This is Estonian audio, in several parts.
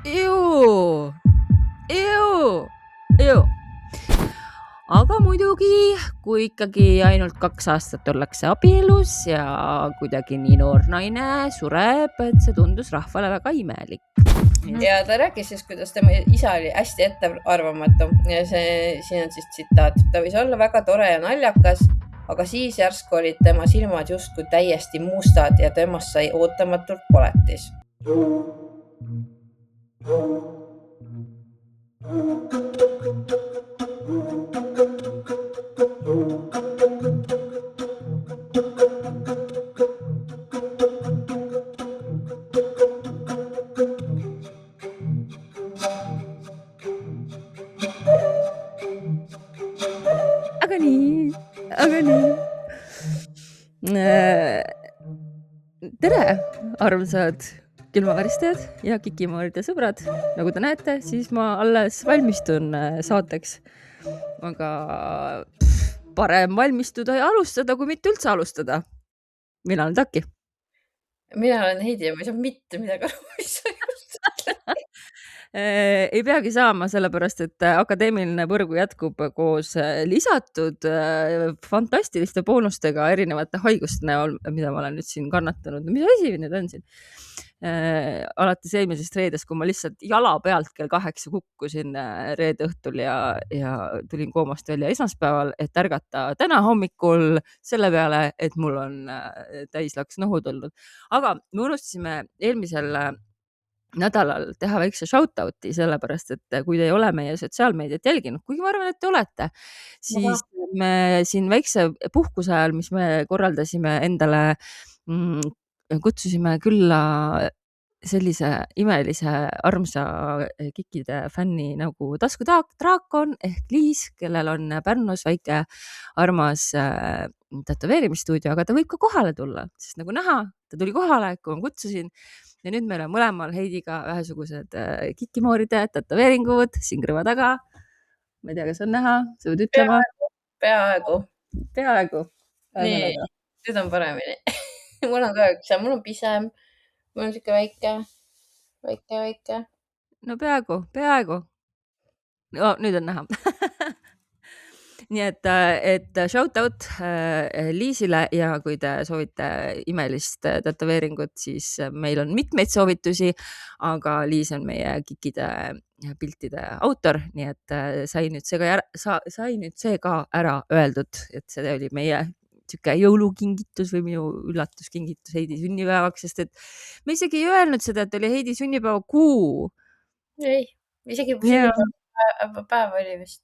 Ju, ju. Aga muidugi, kui ikkagi ainult 2 aastat ollakse abielus ja kuidagi nii noor naine sureb, et see tundus rahvale väga imelik. Ja ta rääkis siis, kuidas tema isa oli hästi ettearvamatu ja siin on siis tsitaat. Ta võis olla väga tore ja naljakas, aga siis järsku olid tema silmad justkui täiesti mustad ja temast sai ootamatult koletis. Aga nii. Tere, armsad külmaväristajad ja kikimooride sõbrad. Nagu te näete, siis ma alles valmistun saateks. Aga parem valmistuda ja alustada, kui mitte üldse alustada. Mina olen Taki. Mina olen Heidi ja ma ei saa mitte midagi aru, mis sa just ütled. Ei peagi saama, sellepärast et akadeemiline põrgu jätkub koos lisatud fantastiliste boonustega erinevate haiguste näol, mida ma olen nüüd siin kannatanud. Mis asi nüüd on siin? Alates eelmisest reedest, kui ma lihtsalt jala pealt kell 8 kukkusin reede õhtul ja tulin koomast välja esmaspäeval, et ärgata täna hommikul selle peale, et mul on täislaks nohud olnud. Aga me unustasime eelmisel nädalal teha väikse shoutout'i, sellepärast et kui te ei ole meie sotsiaalmeediat jälginud, kuigi ma arvan, et te olete, siis me siin väikse puhkuse ajal, mis me korraldasime endale, kutsusime külla sellise imelise armsa kikide fänni nagu taskudraakon ehk Liis, kellel on Pärnus väike armas tätoveerimisstuudio, aga ta võib ka kohale tulla, sest nagu näha, ta tuli kohale, kui ma kutsusin. Ja nüüd meil on mõlemal Heidiga ühesugused kikimooride tätoveeringud siin kõrva taga. Ma ei tea, kas on näha, sa võid ütlema. Peaaegu. Nii, nüüd on paremini. Mul on ka üks, mul on pisem. Mul on siuke väike. No peaaegu. No, nüüd on näha. Nii et shout out Liisile ja kui te soovite imelist tätoveeringut, siis meil on mitmeid soovitusi, aga Liis on meie kikide piltide autor, nii et sai nüüd see ka ära öeldud, et see oli meie siuke jõulukingitus või minu üllatuskingitus Heidi sünnipäevaks, sest et me isegi ei öelnud seda, et oli Heidi sünnipäeva kuu. Ei, isegi sünnipäev oli vist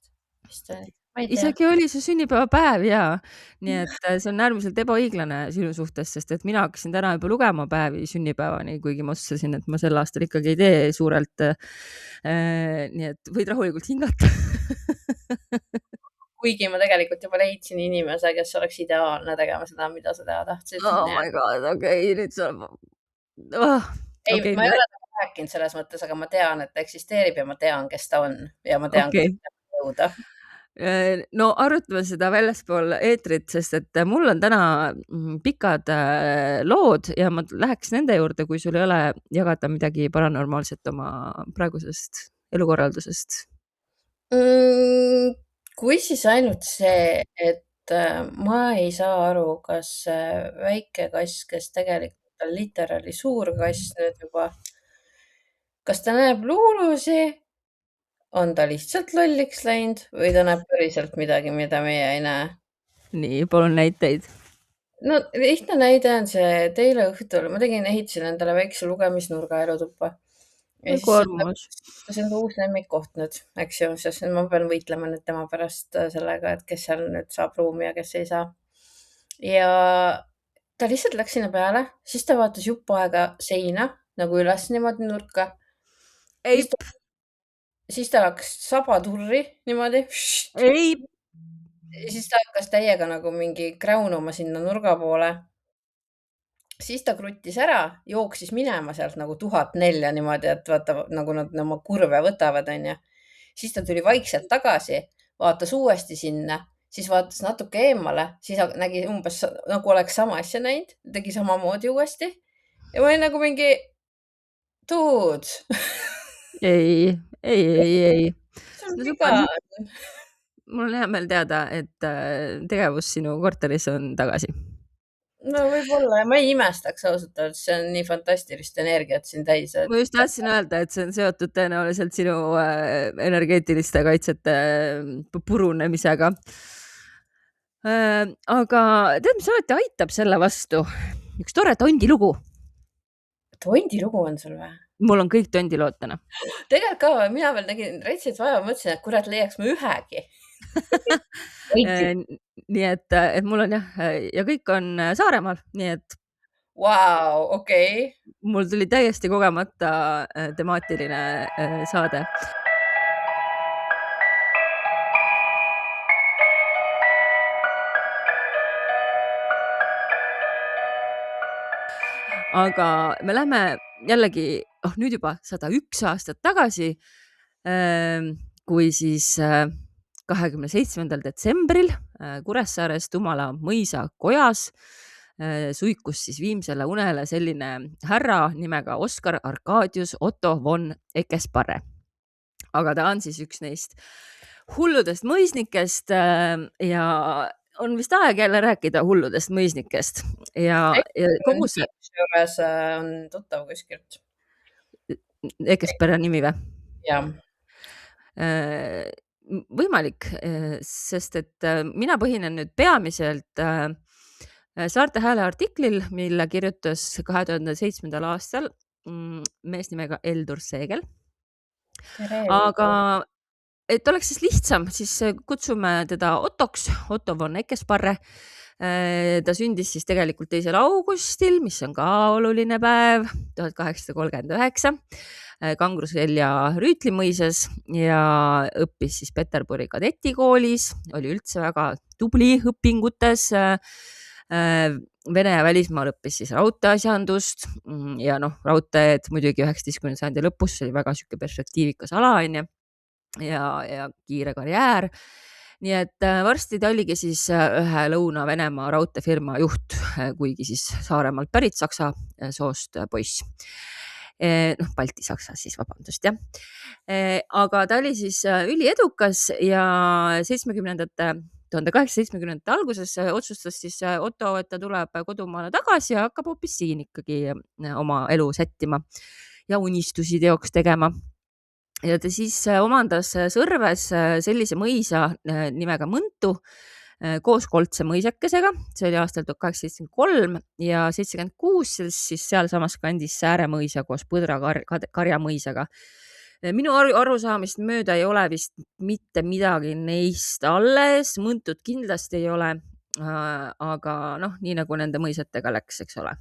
oli. Isegi oli see sünnipäevapäev ja nii et see on äärmiselt ebaõiglane sinu suhtes, sest et mina hakkasin täna juba lugema päevi sünnipäevani, kuigi ma otsustasin, et ma sel aastal ikkagi ei tee suurelt. Nii et võid rahulikult hingata. Kuigi ma tegelikult juba leidsin inimese, kes oleks ideaalne tegema seda, mida sa teha tahtsid. Oh my god, okei, nüüd sa... Ei, ma ei ole rääkinud selles mõttes, aga ma tean, et ta eksisteerib ja ma tean, kes ta on ja ma tean, kuidas jõuda. No arutame seda väljaspool eetrit, sest et mul on täna pikad lood ja ma läheks nende juurde, kui sul ei ole jagada midagi paranormaalset oma praegusest elukorraldusest. Kui siis ainult see, et ma ei saa aru, kas väike kass, kes tegelikult on literaali suur kass nüüd juba, kas ta näeb luulusi? On ta lihtsalt lolliks läinud või ta näeb päriselt midagi, mida meie ei näe? Nii, palun näiteid. No lihtne näide on see, et eile õhtul ma ehitasin endale väikse lugemisnurga elutuppa. See on uus lemmikkoht nüüd, eks ju, sest ma pean võitlema nüüd tema pärast sellega, et kes seal nüüd saab ruumi ja kes ei saa. Ja ta lihtsalt läks sinna peale, siis ta vaatas jupp aega seina nagu üles niimoodi nurka. Siis ta hakkas sabaturri niimoodi. Ei. Siis ta hakkas täiega nagu mingi kräunuma sinna nurga poole. Siis ta kruttis ära, jooksis minema sealt nagu 1004 niimoodi, et vaata, nagu nad oma kurve võtavad, on ju. Siis ta tuli vaikselt tagasi, vaatas uuesti sinna, siis vaatas natuke eemale, siis nägi umbes nagu oleks sama asja näinud, tegi samamoodi uuesti. Ja ma olin nagu mingi dude. ei, ei. see on No viga. super, mul on hea meel teada, et tegevus sinu korteris on tagasi. No võib-olla ja ma ei imestaks ausalt öeldes, see on nii fantastilist energiat siin täis, et Ma just tahtsin öelda, et see on seotud tõenäoliselt sinu energeetiliste kaitsete purunemisega. Aga tead, mis alati aitab selle vastu? Üks tore tondilugu. tondilugu on sul või? Mul on kõik tondilood täna. Tegelikult ka, mina veel tegin retsit vaeva, mõtlesin, et kurat, leiaks ma ühegi. Nii et mul on jah, ja kõik on Saaremaal, nii et Vau, okei. mul tuli täiesti kogemata temaatiline saade. Aga me lähme jällegi, nüüd juba 101 aastat tagasi, kui siis 27. detsembril Kuressaares Tumala mõisa kojas suikus siis viimsele unele selline härra nimega Oskar Arkadius Otto von Eckersparre. Aga ta on siis üks neist hulludest mõisnikest ja on vist aeg jälle rääkida hulludest mõisnikest ja kogu see juures on tuttav kuskilt. Eckersparre nimi või? Jah. Võimalik, sest et mina põhinen nüüd peamiselt Saarte Hääle artiklil, mille kirjutas 2007. aastal mees nimega Eldur Seegel. Aga et oleks siis lihtsam, siis kutsume teda Ottoks, Otto von Eckersparre. Ta sündis siis tegelikult 2. augustil, mis on ka oluline päev, 1839, Kangrusvelja Rüütlimõisas ja õppis siis Peterburi kadetikoolis, oli üldse väga tubli õpingutes. Vene ja välismaal õppis siis raudteeasjandust ja raudteed muidugi 19. sajandi lõpus, see oli väga sihuke perspektiivikas ala, onju, ja kiire karjäär. Nii et varsti ta oligi siis ühe Lõuna-Venemaa raudteefirma juht, kuigi siis Saaremaalt pärit saksa soost poiss. Balti-Saksa siis, vabandust, jah. Aga ta oli siis üliedukas ja 1870. alguses otsustas siis Otto, et ta tuleb kodumaale tagasi ja hakkab hoopis siin ikkagi oma elu sättima ja unistusi teoks tegema. Ja ta siis omandas Sõrves sellise mõisa nimega Mõntu koos Koltse mõisakesega. See oli aastal 1873 ja 76 siis sealsamas kandis Sääremõisa koos Põdra karjamõisaga. Minu arusaamist mööda ei ole vist mitte midagi neist alles, Mõntut kindlasti ei ole, aga nii nagu nende mõisetega läks, eks ole.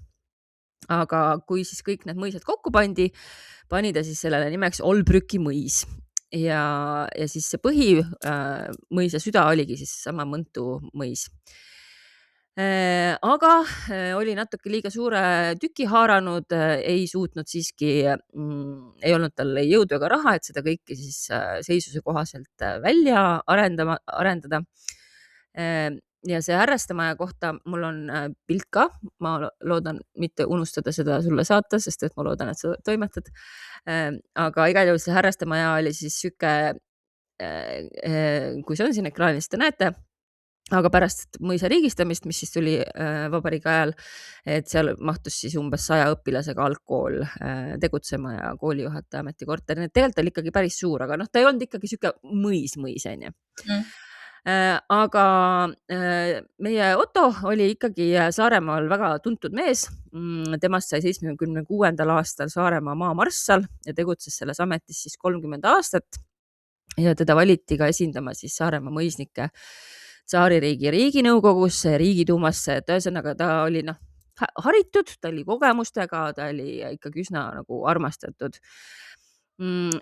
Aga kui siis kõik need mõisad kokku pandi ta siis sellele nimeks Olbrüki mõis ja siis see mõisa süda oligi siis sama Mõntu mõis. Aga oli natuke liiga suure tüki haaranud, ei suutnud siiski, ei olnud tal ei jõudu ega raha, et seda kõike siis seisuse kohaselt välja arendada. Ja see Härrastemaja kohta mul on pilt ka, ma loodan mitte unustada seda sulle saata, sest et ma loodan, et sa toimetad. Aga igal juhul see Härrastemaja oli siis süke, kui see on siin ekraanil, siis te näete, aga pärast mõisa riigistamist, mis siis tuli vabariigi ajal, et seal mahtus siis umbes 100 õpilasega algkool tegutsema ja koolijuhataja ametikorter. Tegelikult oli ikkagi päris suur, aga ta ei olnud ikkagi süke mõis, onju. Aga meie Otto oli ikkagi Saaremaal väga tuntud mees. Temast sai 76. aastal Saaremaa maamarssal ja tegutses selles ametis siis 30 aastat. Ja teda valiti ka esindama siis Saaremaa mõisnikke Tsaaririigi riiginõukogusse ja riigiduumasse, et ühesõnaga ta oli haritud, ta oli kogemustega, ta oli ikkagi üsna nagu armastatud.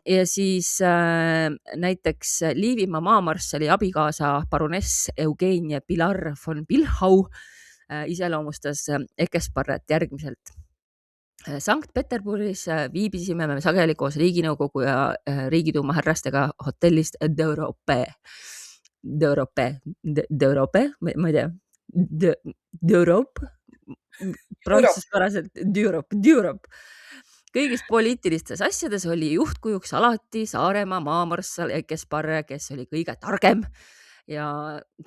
Ja siis näiteks Liivimaa maamarssali abikaasa baroness Eugenia Pilar von Pilhau iseloomustas Eckersparret järgmiselt. Sankt-Peterburis viibisime me sageli koos riiginõukogu ja riigiduuma härrastega hotellist D'Europe, ma ei tea, D'Europe, prantslaspäraselt D'Europe. kõigis poliitilistes asjades oli juhtkujuks alati Saaremaa maamarssal Eckersparre, kes oli kõige targem ja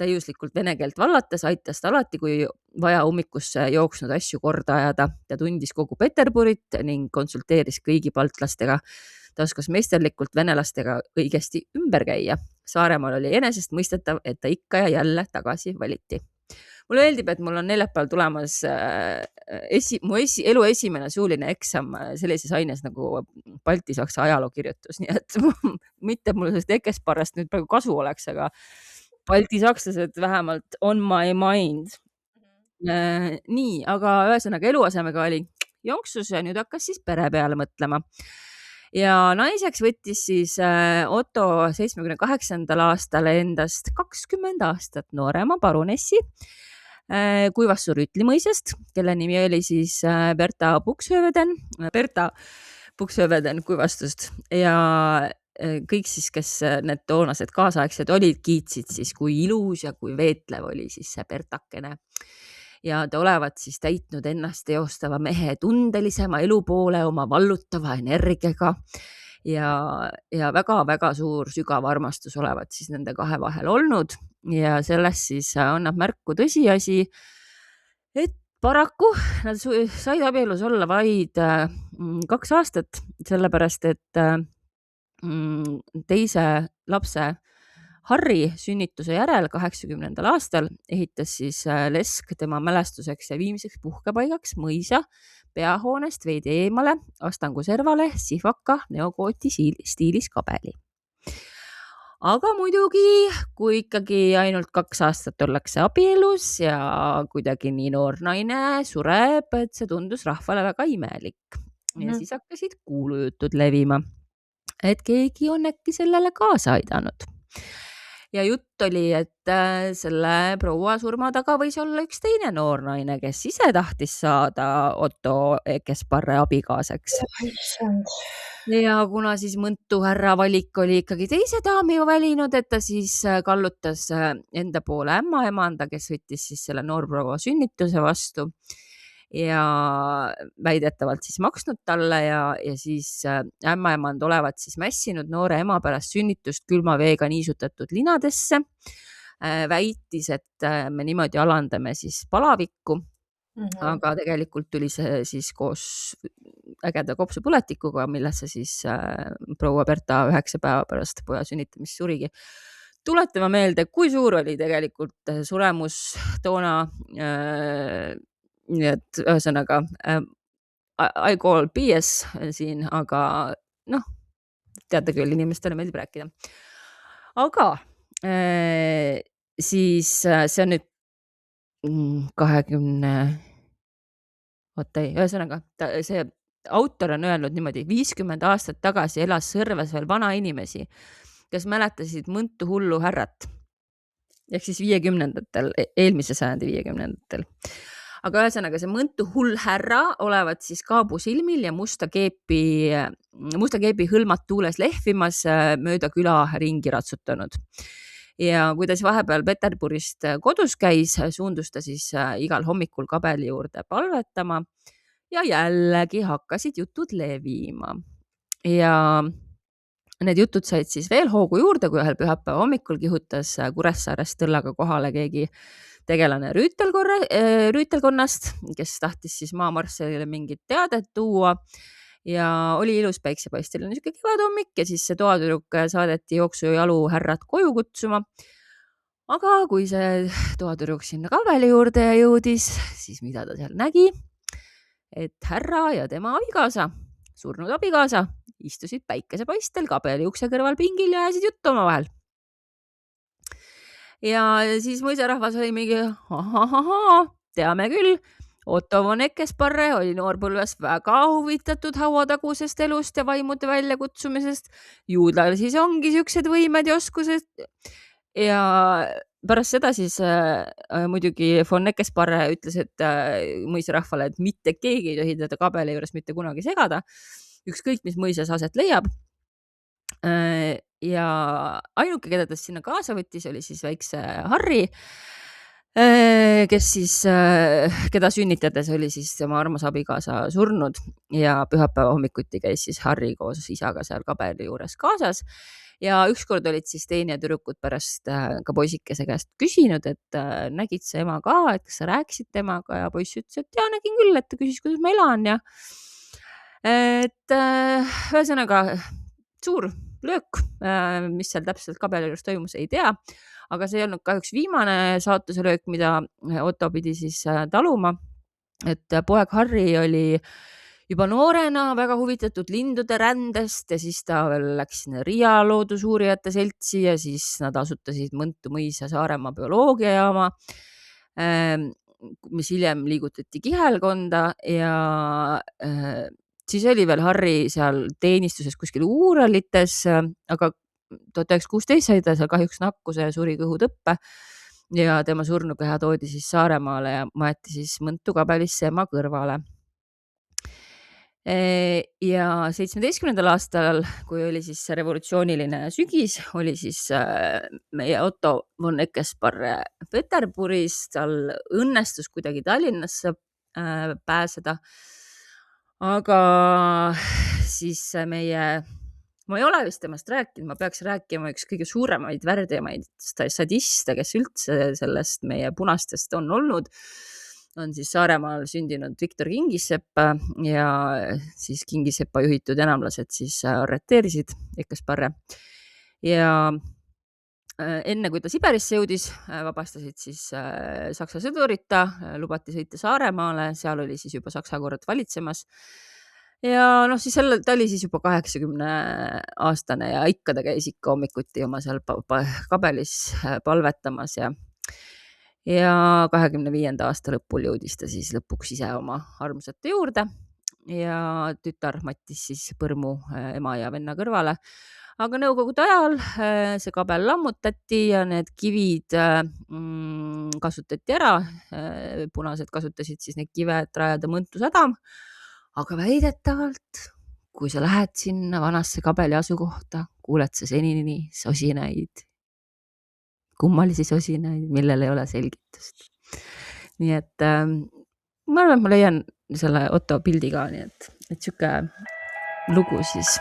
täiuslikult vene keelt vallates aitas ta alati, kui vaja ummikusse jooksnud asju korda ajada. Ta tundis kogu Peterburit ning konsulteeris kõigi baltlastega. Ta oskas meisterlikult venelastega õigesti ümber käia. Saaremaal oli enesestmõistetav, et ta ikka ja jälle tagasi valiti. Mulle meeldib, et mul on neljapäeval tulemas mu elu esimene suuline eksam sellises aines nagu baltisaksa ajalookirjutus, nii et mitte mul sellest Eckersparrest nüüd praegu kasu oleks, aga baltisakslased vähemalt on my mind. Nii, aga ühesõnaga eluasemega oli jonksus ja nüüd hakkas siis pere peale mõtlema. Ja naiseks võttis siis Otto 78. aastal endast 20 aastat noorema baronessi Kuivassuu Rüütli mõisast, kelle nimi oli siis Berta Buxhöveden Kuivastust ja kõik siis, kes need toonased kaasaegsed olid, kiitsid siis, kui ilus ja kui veetlev oli siis see Bertakene. Ja ta olevat siis täitnud ennast teostava mehe tundelisema elu poole oma vallutava energiaga ja väga-väga suur sügav armastus olevat siis nende kahe vahel olnud ja sellest siis annab märku tõsiasi, et paraku nad said abielus olla vaid 2 aastat, sellepärast et teise lapse Harri sünnituse järel 80. aastal ehitas siis Lesk tema mälestuseks ja viimseks puhkepaigaks mõisa peahoonest veidi eemale Astangu servale sihvaka neogooti stiilis kabeli. Aga muidugi, kui ikkagi ainult 2 aastat ollakse abielus ja kuidagi nii noor naine sureb, et see tundus rahvale väga imelik. Ja siis hakkasid kuulujutud levima, et keegi on äkki sellele kaasa aidanud. Ja jutt oli, et selle proua surma taga võis olla üks teine noor naine, kes ise tahtis saada Otto Eckersparre abikaasaks. Ja kuna siis Mõntu härra valik oli ikkagi teise daami valinud, et ta siis kallutas enda poole ämmaemanda, kes võttis siis selle noorproua sünnituse vastu ja väidetavalt siis maksnud talle ja siis ämmaemand olevat siis mässinud noore ema pärast sünnitust külma veega niisutatud linadesse. Väitis, et me niimoodi alandame siis palavikku, aga tegelikult tuli see siis koos ägeda kopsupõletikuga, millesse siis proua Berta 9 päeva pärast poja sünnitamist surigi. Tuletame meelde, kui suur oli tegelikult suremus toona. Nii et ühesõnaga I call BS siin, aga teate küll, inimestele meeldib rääkida. Aga siis see on nüüd 20, ühesõnaga see autor on öelnud niimoodi, 50 aastat tagasi elas Sõrves veel vana inimesi, kes mäletasid Mõntu hullu härrat. Ehk siis 50-ndatel, eelmise sajandi 50-ndatel. Aga ühesõnaga see Mõntu hull härra olevat siis kaabu silmil ja musta keepi hõlmat tuules lehvimas mööda küla ringi ratsutanud. Ja kui ta siis vahepeal Peterburist kodus käis, suundus ta siis igal hommikul kabeli juurde palvetama ja jällegi hakkasid jutud levima. Ja need jutud said siis veel hoogu juurde, kui ühel pühapäeva hommikul kihutas Kuressaarest Tõllaga kohale keegi tegelane rüütelkonnast, kes tahtis siis maamarssile mingit teadet tuua ja oli ilus päiksepaisteline niisugune kevadhommik ja siis see toatüdruk saadeti jooksujalu härrat koju kutsuma. Aga kui see toatüdruk sinna kabeli juurde jõudis, siis mida ta seal nägi? Et härra ja tema abikaasa, surnud abikaasa, istusid päikesepaistel kabeli ukse kõrval pingil ja ajasid juttu omavahel. Ja siis mõisarahvas oli mingi, teame küll, Otto von Eckersparre oli noorpõlves väga huvitatud hauatagusest elust ja vaimude väljakutsumisest. Juudlal siis ongi siuksed võimed ja oskused. Ja pärast seda siis muidugi von Eckersparre ütles, et mõisarahvale, et mitte keegi ei tohi teda kabeli juures mitte kunagi segada. Ükskõik, mis mõisas aset leiab. Ja ainuke, keda ta sinna kaasa võttis, oli siis väikse Harri, kes siis, keda sünnitades oli siis tema armas abikaasa surnud ja pühapäeva hommikuti käis siis Harry koos isaga seal kabeli juures kaasas. Ja ükskord olid siis teine tüdrukud pärast ka poisikese käest küsinud, et nägid sa ema ka, et kas sa rääkisid temaga ja poiss ütles, et ja nägin küll, et ta küsis, kuidas ma elan ja et ühesõnaga suur löök, mis seal täpselt kabeli juures toimus, ei tea, aga see ei olnud kahjuks viimane saatuselöök, mida Otto pidi siis taluma, et poeg Harry oli juba noorena väga huvitatud lindude rändest ja siis ta veel läks sinna Riia loodusuurijate seltsi ja siis nad asutasid Mõntu mõisa Saaremaa bioloogiajaama, mis hiljem liigutati Kihelkonda ja siis oli veel Harry seal teenistuses kuskil Uuralites, aga 1916 sai ta seal kahjuks nakkuse ja suri kõhutõppe ja tema surnukeha toodi siis Saaremaale ja maeti siis Mõntu kabelisse ema kõrvale. Ja 17. aastal, kui oli siis see revolutsiooniline sügis, oli siis meie Otto von Eckespar Peterburis, tal õnnestus kuidagi Tallinnasse pääseda. Aga siis ma ei ole vist temast rääkinud, ma peaks rääkima üks kõige suuremaid värdjamaid sadiste, kes üldse sellest meie punastest on olnud. On siis Saaremaal sündinud Viktor Kingissepp ja siis Kingissepa juhitud enamlased siis arreteerisid Eckesparre. Ja enne kui ta Siberisse jõudis, vabastasid siis Saksa sõdurid ta, lubati sõita Saaremaale, seal oli siis juba Saksa kord valitsemas. Ja noh, siis ta oli siis juba 80-aastane ja ikka ta käis ikka hommikuti oma seal kabelis palvetamas ja 25. aasta lõpul jõudis ta siis lõpuks ise oma armsate juurde ja tütar mattis siis põrmu ema ja venna kõrvale. Aga nõukogude ajal see kabel lammutati ja need kivid kasutati ära. Punased kasutasid siis neid kive, et rajada Mõntu sadam. Aga väidetavalt, kui sa lähed sinna vanasse kabeli asukohta, kuuled sa senini sosinaid, kummalisi sosinaid, millel ei ole selgitust. Nii et ma arvan, et ma leian selle Otto pildi ka, nii et siuke lugu siis.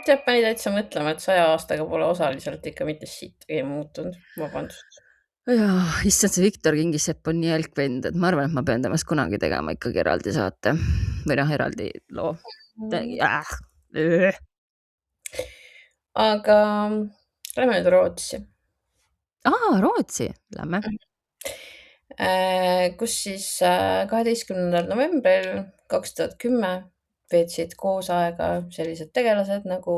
See pani täitsa mõtlema, et 100 aastaga pole osaliselt ikka mitte sittagi muutunud. Vabandust. Jaa, issand, see Viktor Kingissepp on nii jälgvend, et ma arvan, et ma pean temast kunagi tegema ikkagi eraldi saate või noh, eraldi loo. Aga lähme nüüd Rootsi. Rootsi, lähme. Kus siis 12. novembril 2010 veetsid koos aega sellised tegelased nagu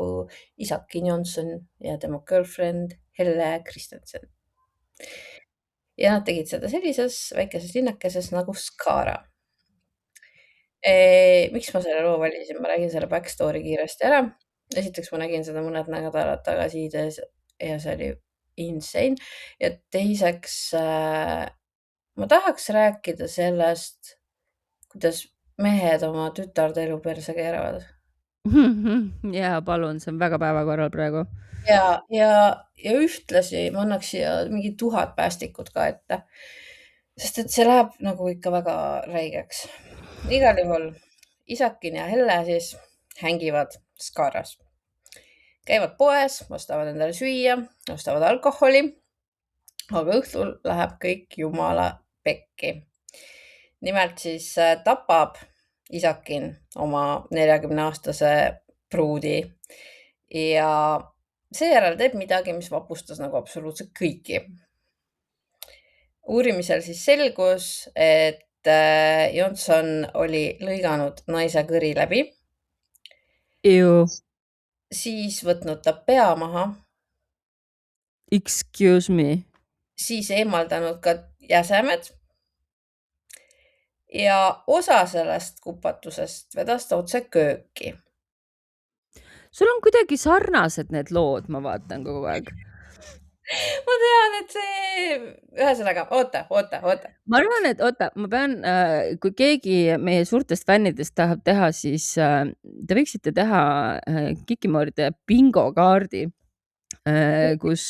Isakin Jonsson ja tema girlfriend Helle Kristensen. Ja nad tegid seda sellises väikeses linnakeses nagu Skara. Miks ma selle loo valisin? Ma räägin selle backstory kiiresti ära. Esiteks ma nägin seda mõned nädalad tagasi idees ja see oli insane. Ja teiseks ma tahaks rääkida sellest, kuidas mehed oma tütarde elu perse keeravad. Jaa, palun, see on väga päevakorral praegu. Ja ühtlasi ma annaks siia mingi 1000 päästikut ka ette, sest et see läheb nagu ikka väga räigeks. Igal juhul Isakin ja Helle siis hängivad Skaras. Käivad poes, ostavad endale süüa, ostavad alkoholi, aga õhtul läheb kõik jumala pekki. Nimelt siis tapab Isakin oma 40-aastase pruudi ja seejärel teeb midagi, mis vapustas nagu absoluutselt kõiki. Uurimisel siis selgus, et Jonsson oli lõiganud naise kõri läbi. Siis võtnud ta pea maha. Excuse me. Siis eemaldanud ka jäsemed. Ja osa sellest kupatusest vedas ta otse kööki. Sul on kuidagi sarnased need lood, ma vaatan kogu aeg. Ma tean, et see ühesõnaga, oota. ma arvan, et oota, ma pean, kui keegi meie suurtest fännidest tahab teha, siis te võiksite teha Kikimorde bingokaardi, kus,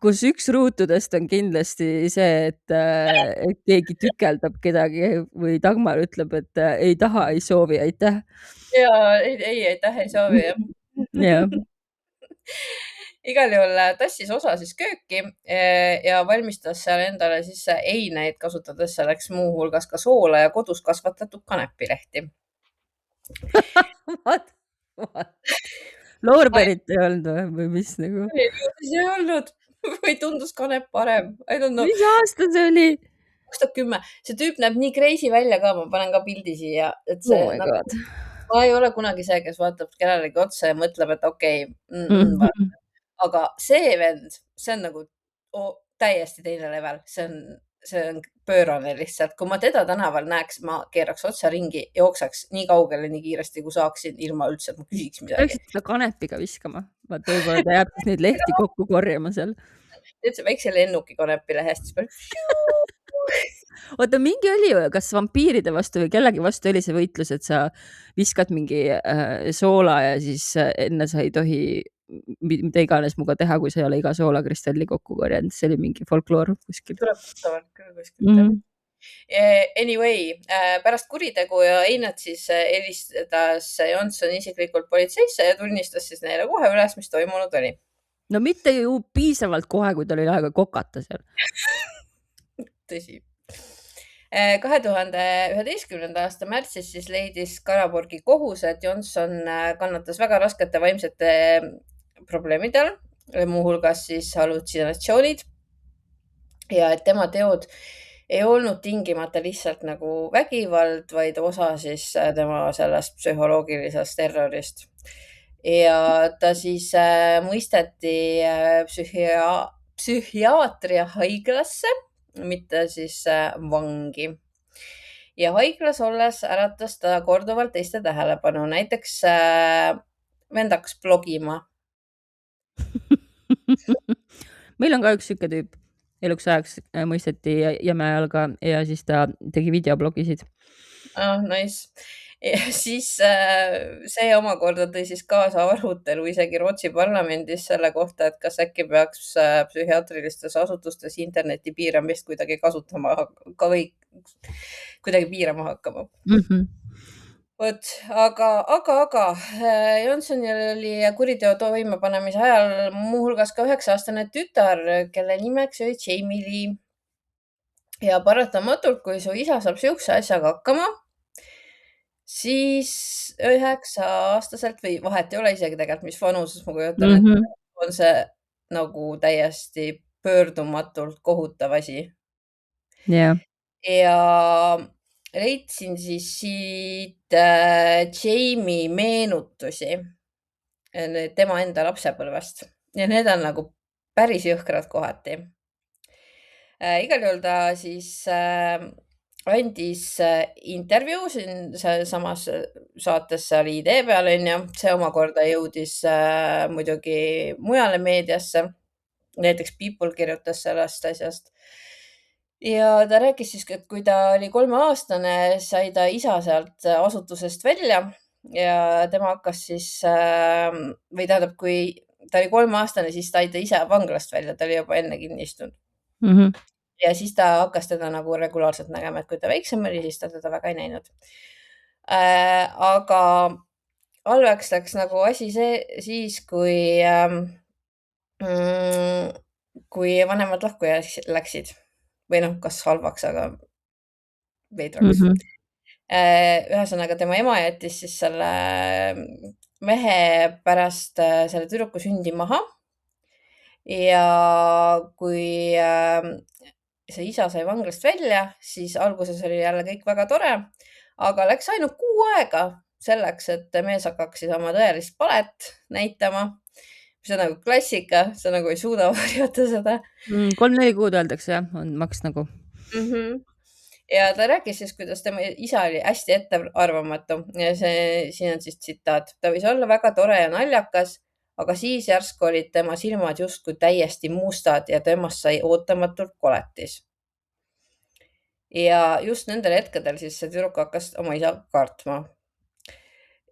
kus üks ruutudest on kindlasti see, et keegi tükeldab kedagi või Dagmar ütleb, et ei taha, ei soovi, aitäh. ja ei, aitäh, ei soovi jah. jah. Igal juhul tassis osa siis kööki ja valmistas seal endale siis eineid, kasutades selleks muuhulgas ka soola ja kodus kasvatatud kanepilehti. Loorberit ei olnud või mis nagu? ei olnud või tundus kanep parem? I don't know. Mis aasta see oli? 2010. See tüüp näeb nii crazy välja ka, ma panen ka pildi siia, et see oh nagu, ma ei ole kunagi see, kes vaatab kellelegi otsa ja mõtleb, et okei, aga see vend, see on nagu täiesti teine level, see on pöörane lihtsalt. Kui ma teda tänaval näeks, ma keeraks otsa ringi, jookseks nii kaugele, nii kiiresti, kui saaksin, ilma üldse, et ma küsiks midagi. Peaksid seda kanepiga viskama. Vaat võib-olla ta jääb siis neid lehti kokku korjama seal. Teed see väikse lennuki kanepilehest, siis oota, mingi oli ju, kas vampiiride vastu või kellegi vastu oli see võitlus, et sa viskad mingi soola ja siis enne sa ei tohi mida iganes muga teha, kui sa ei ole iga soolakristalli kokku korjanud. See oli mingi folkloor kuskil. Tuleb tuttavalt küll kuskilt. Anyway, pärast kuritegu ja einet siis helistas Johnson isiklikult politseisse ja tunnistas siis neile kohe üles, mis toimunud oli. No mitte ju piisavalt kohe, kui tal oli aega kokata seal. Tõsi. 2011. aasta märtsis siis leidis Karaburgi kohus, et Johnson kannatas väga raskete vaimsete probleemide all, muuhulgas siis hallutsinatsioonid ja et tema teod ei olnud tingimata lihtsalt nagu vägivald, vaid osa siis tema sellest psühholoogilisest terrorist. Ja ta siis mõisteti psühhiaatria haiglasse, mitte siis vangi. Ja haiglas olles äratas ta korduvalt teiste tähelepanu. Näiteks vend hakkas blogima. Meil on ka üks süke tüüp. Eluks ajaks mõisteti jäme jalga ja siis ta tegi videoblogisid. Nice. Ja siis see omakorda tõi siis kaasa arutelu isegi Rootsi parlamendis selle kohta, et kas äkki peaks psühhiaatrilistes asutustes interneti piiramist kuidagi kasutama või kuidagi piirama hakkama. Vot, aga Johnsonil oli kuriteo toimepanemise ajal muuhulgas ka 9-aastane tütar, kelle nimeks oli Jamie Lee. Ja paratamatult, kui su isa saab siukse asjaga hakkama, siis 9-aastaselt või vahet ei ole isegi tegelikult, mis vanuses ma kujutan, et on see nagu täiesti pöördumatult kohutav asi. Yeah. Ja leidsin siis siit Jamie meenutusi tema enda lapsepõlvest ja need on nagu päris jõhkrad kohati. Igal juhul ta siis andis intervjuu siin samas saates seal ID peal, see omakorda jõudis muidugi mujale meediasse. Näiteks People kirjutas sellest asjast. Ja ta rääkis siis, et kui ta oli 3-aastane, sai ta isa sealt asutusest välja ja tema hakkas siis, või tähendab, kui ta oli 3-aastane, siis sai ta ise vanglast välja, ta oli juba enne kinni istunud. Ja siis ta hakkas teda nagu regulaarselt nägema, et kui ta väiksem oli, siis ta teda väga ei näinud. Aga halveks läks nagu asi siis, kui vanemad lahku läksid. Või kas halvaks, aga veidraks. Ühesõnaga, tema ema jättis siis selle mehe pärast selle tüdruku sündi maha. Ja kui see isa sai vanglast välja, siis alguses oli jälle kõik väga tore, aga läks ainult 6 aega selleks, et mees hakkaks siis oma tõelist palet näitama. See on nagu klassika, sa nagu ei suuda varjata seda. 3-4 kuud öeldakse, jah, on maks nagu. Ja ta rääkis siis, kuidas tema isa oli hästi ettearvamatu ja siin on siis tsitaat. Ta võis olla väga tore ja naljakas, aga siis järsku olid tema silmad justkui täiesti mustad ja temast sai ootamatult koletis. Ja just nendel hetkedel siis see tüdruk hakkas oma isa kartma.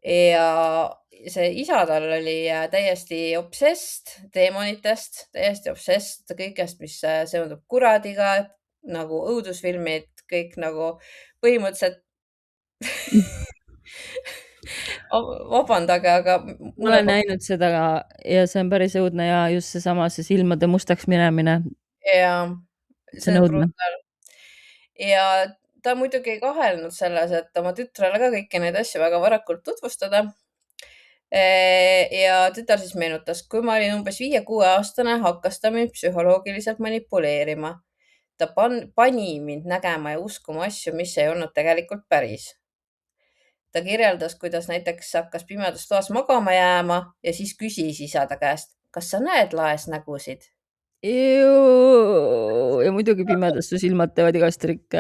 Ja see isa tal oli täiesti obsessed teemonitest, täiesti obsessed kõigest, mis seondub kuradiga, nagu õudusfilmid, kõik nagu põhimõtteliselt vabandage, aga ma olen näinud seda ja see on päris õudne ja just seesama, see silmade mustaks minemine. ja See on õudne. brutal. Ja ta muidugi ei kahelnud selles, et oma tütrele ka kõiki neid asju väga varakult tutvustada. Ja tütar siis meenutas, kui ma olin umbes 5-6 aastane, hakkas ta mind psühholoogiliselt manipuleerima. Ta pani mind nägema ja uskuma asju, mis ei olnud tegelikult päris. Ta kirjeldas, kuidas näiteks hakkas pimedas toas magama jääma ja siis küsis isa ta käest, kas sa näed laes nägusid? Ja muidugi pimedas su silmad teevad igast trikke.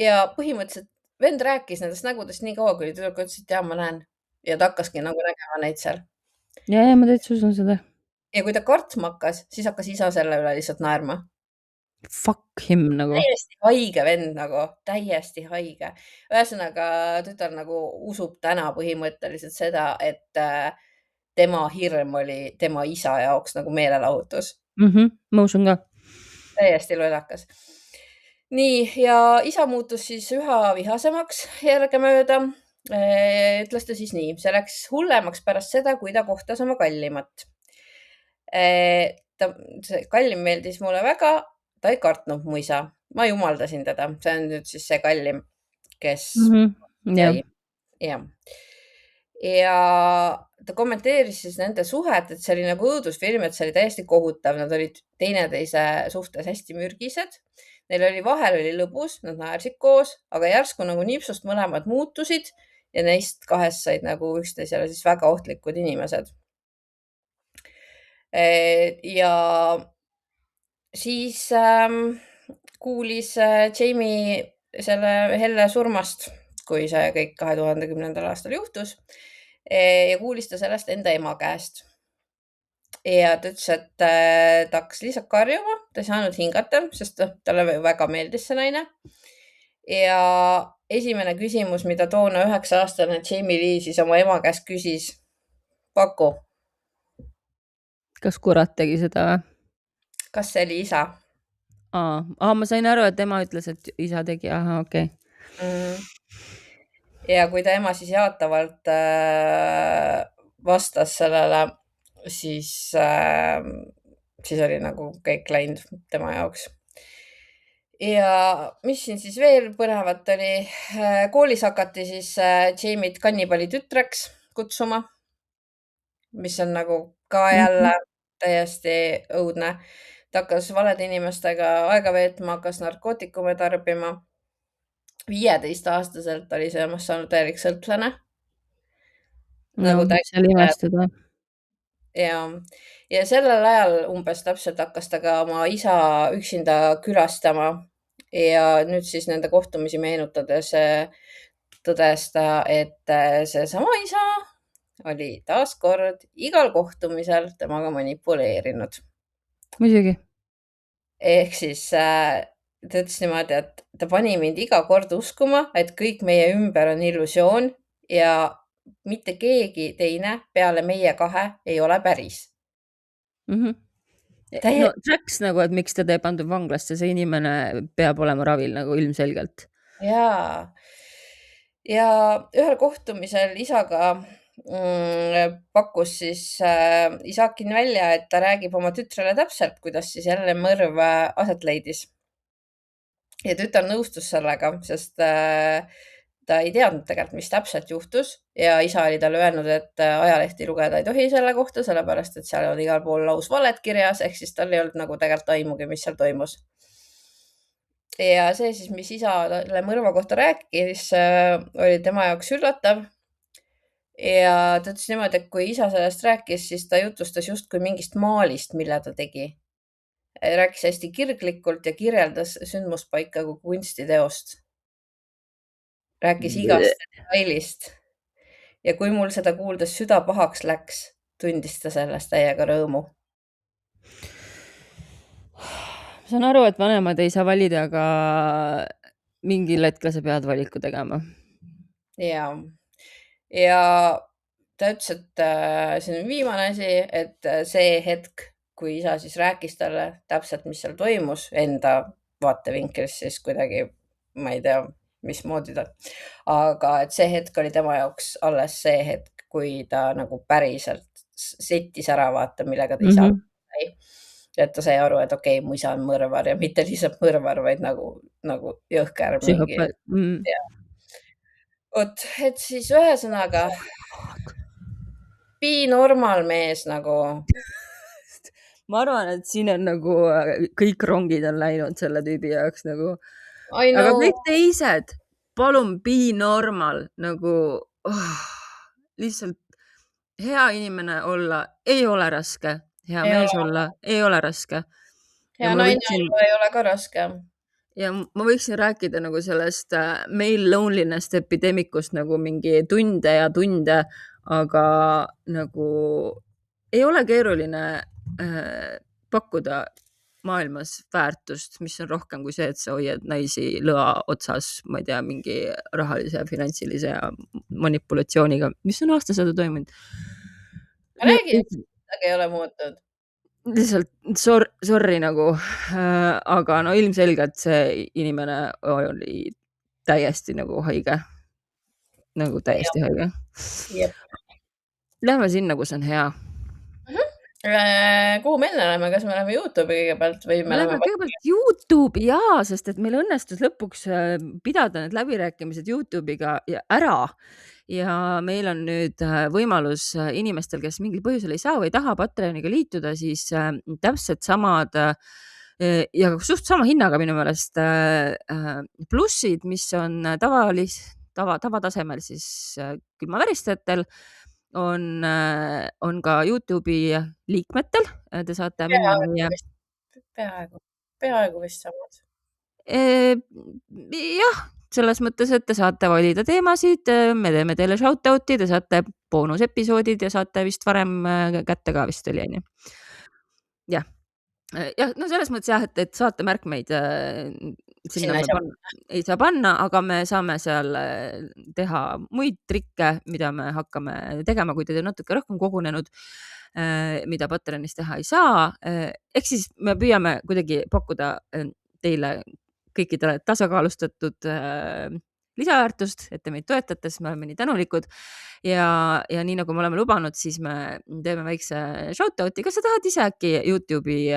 Ja põhimõtteliselt vend rääkis nendest nägudest nii kaua, kuni tüdruk ütles, et jaa, ma näen. Ja ta hakkaski nagu nägema neid seal. Ja, ma täitsa usun seda. Ja kui ta kartma hakkas, siis hakkas isa selle üle lihtsalt naerma. Fuck him nagu. Täiesti haige vend nagu, täiesti haige. Ühesõnaga, tütar nagu usub täna põhimõtteliselt seda, et tema hirm oli tema isa jaoks nagu meelelahutus. Ma usun ka. Täiesti lollakas. Nii, ja isa muutus siis üha vihasemaks järgemööda. Ütles ta siis nii, see läks hullemaks pärast seda, kui ta kohtas oma kallimat. See kallim meeldis mulle väga, ta ei kartnud mu isa. Ma jumaldasin teda. See on nüüd siis see kallim, kes jäi. Ja ta kommenteeris siis nende suhet, et see oli nagu õudusfilm, et see oli täiesti kohutav. Nad olid teineteise suhtes hästi mürgised. Neil oli vahel oli lõbus, nad naersid koos, aga järsku nagu nipsust mõlemad muutusid ja neist kahest said nagu üksteisele siis väga ohtlikud inimesed. Ja siis kuulis Jamie selle Helle surmast, kui see kõik 2010. aastal juhtus ja kuulis ta sellest enda ema käest. Ja ta ütles, et ta hakkas lihtsalt karjuma, ta ei saanud hingata, sest talle väga meeldis see naine. Ja esimene küsimus, mida toona 9-aastane Jamie Lee siis oma ema käest küsis, paku. Kas kurat tegi seda või? Kas see oli isa? Ma sain aru, et ema ütles, et isa tegi. Aha, okei. Ja kui ta ema siis jaatavalt vastas sellele, siis oli nagu kõik läinud tema jaoks. Ja mis siin siis veel põnevat oli? Koolis hakati siis Jamie't kannibali tütreks kutsuma, mis on nagu ka jälle täiesti õudne. Ta hakkas valede inimestega aega veetma, hakkas narkootikume tarbima. 15-aastaselt oli see omast saanud täielik sõltlane. See oli imestada. Ja sellel ajal umbes täpselt hakkas ta ka oma isa üksinda külastama ja nüüd siis nende kohtumisi meenutades tõdes ta, et seesama isa oli taaskord igal kohtumisel temaga manipuleerinud. Muidugi. Ehk siis ta ütles niimoodi, et ta pani mind iga kord uskuma, et kõik meie ümber on illusioon ja mitte keegi teine peale meie kahe ei ole päris. No Jax nagu, et miks teda ei pandud vanglasse, see inimene peab olema ravil nagu ilmselgelt. Ja ühel kohtumisel isaga pakkus siis Isakin välja, et ta räägib oma tütrele täpselt, kuidas siis jälle mõrv aset leidis. Ja tütar nõustus sellega, sest ta ei teadnud tegelikult, mis täpselt juhtus ja isa oli talle öelnud, et ajalehti lugeda ei tohi selle kohta, sellepärast, et seal on igal pool lausvaled kirjas, ehk siis tal ei olnud nagu tegelikult aimugi, mis seal toimus. Ja see siis, mis isa talle mõrva kohta rääkis, oli tema jaoks üllatav. Ja ta ütles niimoodi, et kui isa sellest rääkis, siis ta jutustas justkui mingist maalist, mille ta tegi. Rääkis hästi kirglikult ja kirjeldas sündmuspaika kui kunstiteost. Rääkis igast detailist. ja kui mul seda kuuldes süda pahaks läks, tundis ta sellest täiega rõõmu. Ma saan aru, et vanemad ei saa valida, aga mingil hetkel sa pead valiku tegema. Ja ta ütles, et see on viimane asi, et see hetk, kui isa siis rääkis talle täpselt, mis seal toimus enda vaatevinklist, siis kuidagi, ma ei tea, mismoodi ta, aga et see hetk oli tema jaoks alles see hetk, kui ta nagu päriselt settis ära vaata, millega ta isa sai. Et ta sai aru, et okei, mu isa on mõrvar ja mitte lihtsalt mõrvar, vaid nagu jõhker mingi. Vot, et siis ühesõnaga be normal mees nagu. Ma arvan, et siin on nagu kõik rongid on läinud selle tüübi jaoks nagu. Aga kõik teised, palun be normal nagu lihtsalt hea inimene olla ei ole raske, hea mees olla ei ole raske. Hea naine olla ei ole ka raske. Ja ma võiksin rääkida nagu sellest male loneliness epidemikust nagu mingi tunde ja tunde, aga nagu ei ole keeruline pakkuda maailmas väärtust, mis on rohkem kui see, et sa hoiad naisi lõa otsas, ma ei tea, mingi rahalise ja finantsilise ja manipulatsiooniga, mis on aastasadu toimunud. Räägi, et ei ole muutunud. Lihtsalt sorry nagu, aga no ilmselgelt see inimene oli täiesti nagu haige. Nagu täiesti haige. Lähme sinna, kus on hea. Kuhu me enne oleme? Kas me läheme YouTube'i kõigepealt või me läheme kõigepealt YouTube'i sest et meil õnnestus lõpuks pidada need läbirääkimised YouTube'iga ära. Ja meil on nüüd võimalus inimestel, kes mingil põhjusel ei saa või ei taha Patreoniga liituda, siis täpselt samad ja suht sama hinnaga minu meelest plussid, mis on tavatasemel siis külmaväristajatel, on ka YouTube'i liikmetel. Te saate minna meie... Peaaegu vist samad. Jah, selles mõttes, et te saate valida teemasid, me teeme teile shoutout'i, te saate boonusepisoodid ja saate vist varem kätte ka vist oli, on ju. Jah, no selles mõttes jah, et saate märkmeid sinna ei saa panna, aga me saame seal teha muid trikke, mida me hakkame tegema, kui te natuke rohkem kogunenud, mida Patreonis teha ei saa. Ehk siis me püüame kuidagi pakkuda teile kõikidele tasakaalustatud lisaväärtust, et te meid toetate, siis me oleme nii tänulikud. Ja nii nagu me oleme lubanud, siis me teeme väikse shoutout'i. Kas sa tahad ise äkki YouTube'i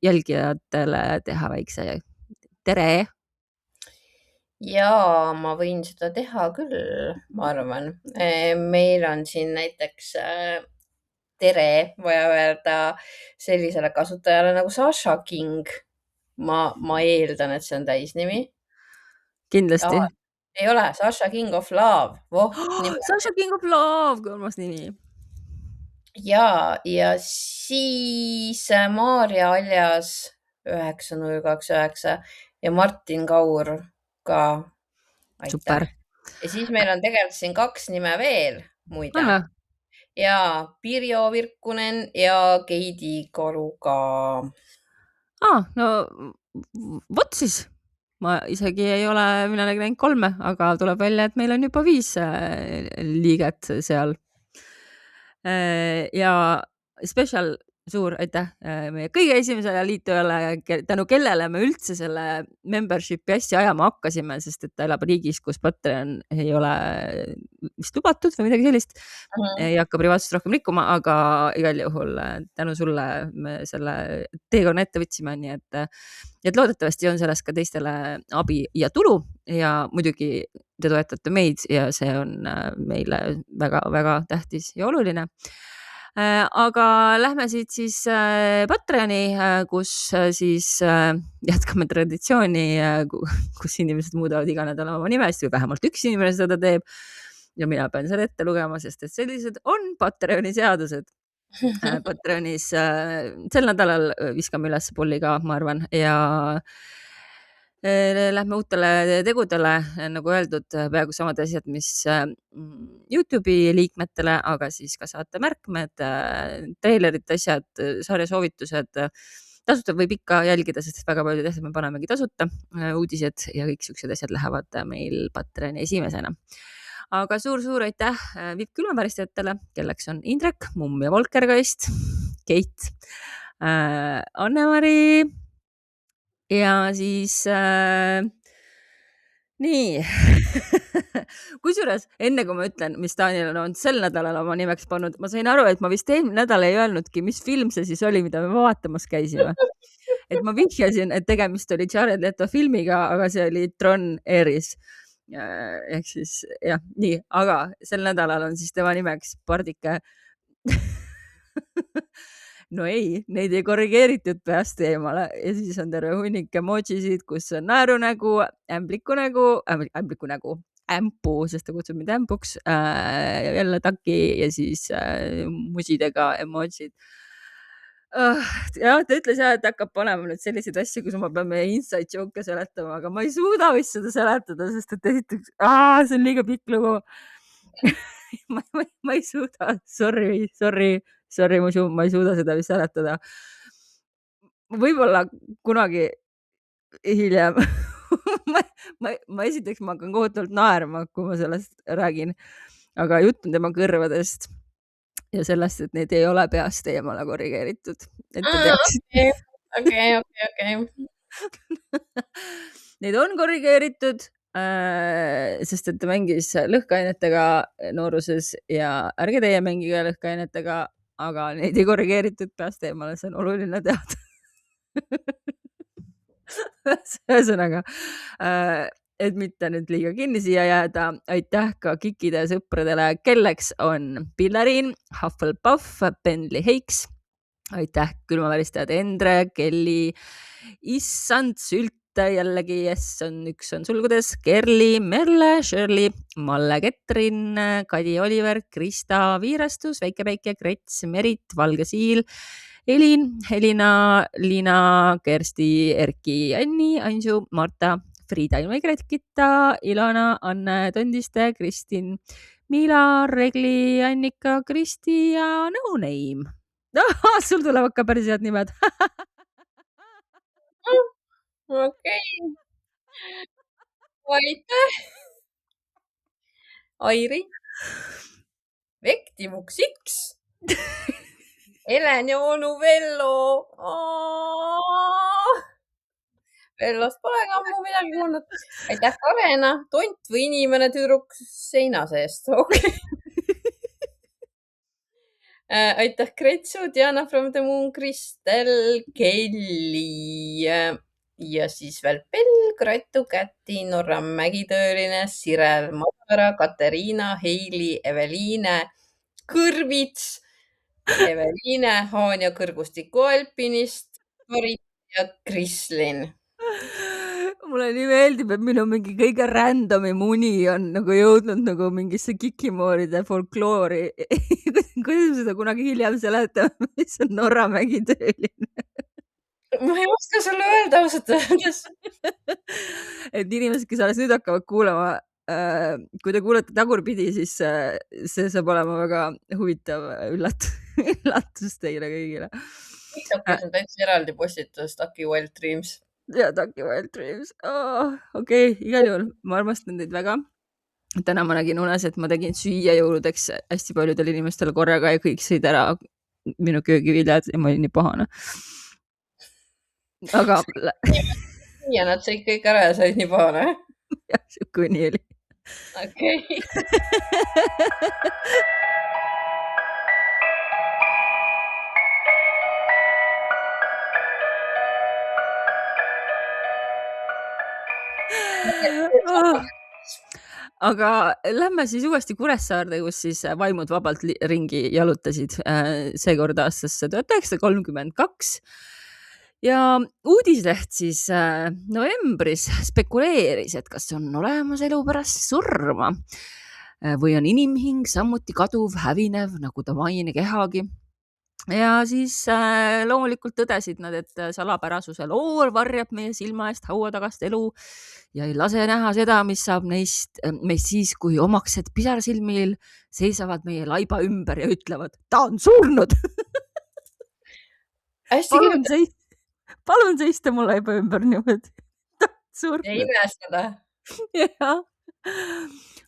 jälgijatele teha väikse tere? Jaa, ma võin seda teha küll, ma arvan. Meil on siin näiteks tere vaja öelda sellisele kasutajale nagu Sasha King. Ma eeldan, et see on täisnimi. Kindlasti. Ei ole, Sasha King of Love. Sasha King of Love, kolmas nimi. Ja siis Maarja Aljas 9029 ja Martin Kaur ka. Super. Ja siis meil on tegelikult siin 2 nime veel muide. Ja Pirjo Virkunen ja Keidi Karu ka. No vot siis. Ma isegi ei ole, mina olen näinud 3, aga tuleb välja, et meil on juba 5 liiget seal. Ja special suur aitäh meie kõige esimesele liitujale, tänu kellele me üldse selle membership'i asja ajama hakkasime, sest et ta elab riigis, kus Patreon ei ole vist lubatud või midagi sellist. Ei hakka privaatsust rohkem rikkuma, aga igal juhul tänu sulle me selle teekonna ette võtsime, nii et loodetavasti on sellest ka teistele abi ja tulu ja muidugi te toetate meid ja see on meile väga-väga tähtis ja oluline. Aga lähme siit siis Patreoni, kus siis jätkame traditsiooni, kus inimesed muudavad iga nädal oma nimest või vähemalt üks inimene seda teeb ja mina pean selle ette lugema, sest et sellised on Patreoni seadused. Patreonis sel nädalal viskame üles pulli ka, ma arvan, ja Lähme uutele tegudele, nagu öeldud, peaaegu samad asjad, mis YouTube'i liikmetele, aga siis ka saate märkmed, treilerid, asjad, sarja soovitused. Tasuta võib ikka jälgida, sest väga paljud asjad me panemegi tasuta, uudised ja kõik siuksed asjad lähevad meil Patreoni esimesena. Aga suur-suur aitäh VIP külmaväristajatele, kelleks on Indrek, Mumm ja Volkergeist, Keit, Anne-Mari ja siis nii. Kusjuures enne kui ma ütlen, mis Daniel on sel nädalal oma nimeks pannud, ma sain aru, et ma vist eelmine nädal ei öelnudki, mis film see siis oli, mida me vaatamas käisime. Et ma vihjasin, et tegemist oli Jared Leto filmiga, aga see oli Tron Ares. Ehk siis jah, nii, aga sel nädalal on siis tema nimeks Pardike. No ei, neid ei korrigeeritud peast eemale ja siis on terve hunnik emojisid, kus on naerunägu, ämbliku nägu, ämpu, sest ta kutsub mind ämpuks, jälle taki ja siis musidega emojid. Ja ta ütles jah, et hakkab panema nüüd selliseid asju, kus ma pean meie inside joke seletama, aga ma ei suuda vist seda seletada, sest et esiteks, see on liiga pikk lugu. ma ei suuda, sorry, ma ei suuda seda vist seletada. Võib-olla kunagi hiljem. ma esiteks ma hakkan kohutavalt naerma, kui ma sellest räägin, aga jutt on tema kõrvadest ja sellest, et neid ei ole peast eemale korrigeeritud. Okei. Neid on korrigeeritud, sest et ta mängis lõhkeainetega nooruses ja ärge teie mängige lõhkeainetega, aga neid ei korrigeeritud peast eemale, see on oluline teada. Ühesõnaga, et mitte nüüd liiga kinni siia jääda, aitäh ka Kikide sõpradele, kelleks on Pilleriin, Hufflepuff, Bentley Heiks, aitäh külmaväristajad Endre, Kelly, issand Sülte, jällegi üks on sulgudes, Kerli, Merle, Shirley, Malle Ketrin, Kadi Oliver, Krista Viirastus, Väike-Päike, Krets, Merit, Valge Siil, Elin, Helina, Liina, Kersti, Erki, Anni, Ansu, Marta, Friida, Ilma Igretkita, Ilona, Anne Tondiste, Kristin, Miila, Regli, Annika, Kristi ja No Name. Sul tulevad ka päris head nimed. Okei. Aitäh. Airi. Vektimuks X. Helen ja onu Vello. Vellost pole ka ammu midagi kuulnud. Aitäh Karena, tont või inimene tüdruk seina seest. Okay. Aitäh Kretsu, Diana from the Moon, Kristel, Kelly ja siis veel Bell, Gratu, Käti, Norra Mägitööline, Sirel, Madara, Katariina, Heili, Eveliine, Kõrvits, Eveliine, Haanja Kõrgustiku alpinist, Marit ja Krislin. Mulle nii meeldib, et minu mingi kõige randomi muni on nagu jõudnud nagu mingisse kikimooride folkloori. Kuidas seda kunagi hiljem seletame, mis on Norra Mägitööline? Ma ei oska sulle öelda ausalt öeldes. Et inimesed, kes alles nüüd hakkavad kuulama, kui te kuulete tagurpidi, siis see saab olema väga huvitav üllatus teile kõigile. TikTokis on täitsa eraldi postitus Taki Wild Dreams. Ja Taki Wild Dreams. Okei, igal juhul ma armastan teid väga. Täna ma nägin unes, et ma tegin süüa jõuludeks hästi paljudele inimestele korraga ja kõik sõid ära minu köögiviljad ja ma olin nii pahane. Aga ja nad sõid kõik ära ja sa olid nii pahane? Jah, siuke nii oli. Okei. Aga lähme siis uuesti Kuressaarde, kus siis vaimud vabalt ringi jalutasid seekord aastasse 1932. Ja uudisleht siis novembris spekuleeris, et kas on olemas elu pärast surma või on inimhing samuti kaduv, hävinev, nagu ta maine kehagi. ja siis loomulikult tõdesid nad, et salapärasuse loor varjab meie silma eest hauatagast elu ja ei lase näha seda, mis saab meist siis, kui omaksed pisarsilmil seisavad meie laiba ümber ja ütlevad, ta on surnud. hästi kirjutatud. Palun seista mu laiba ümber niimoodi. Ta on Ja surnud. imestada. Jah.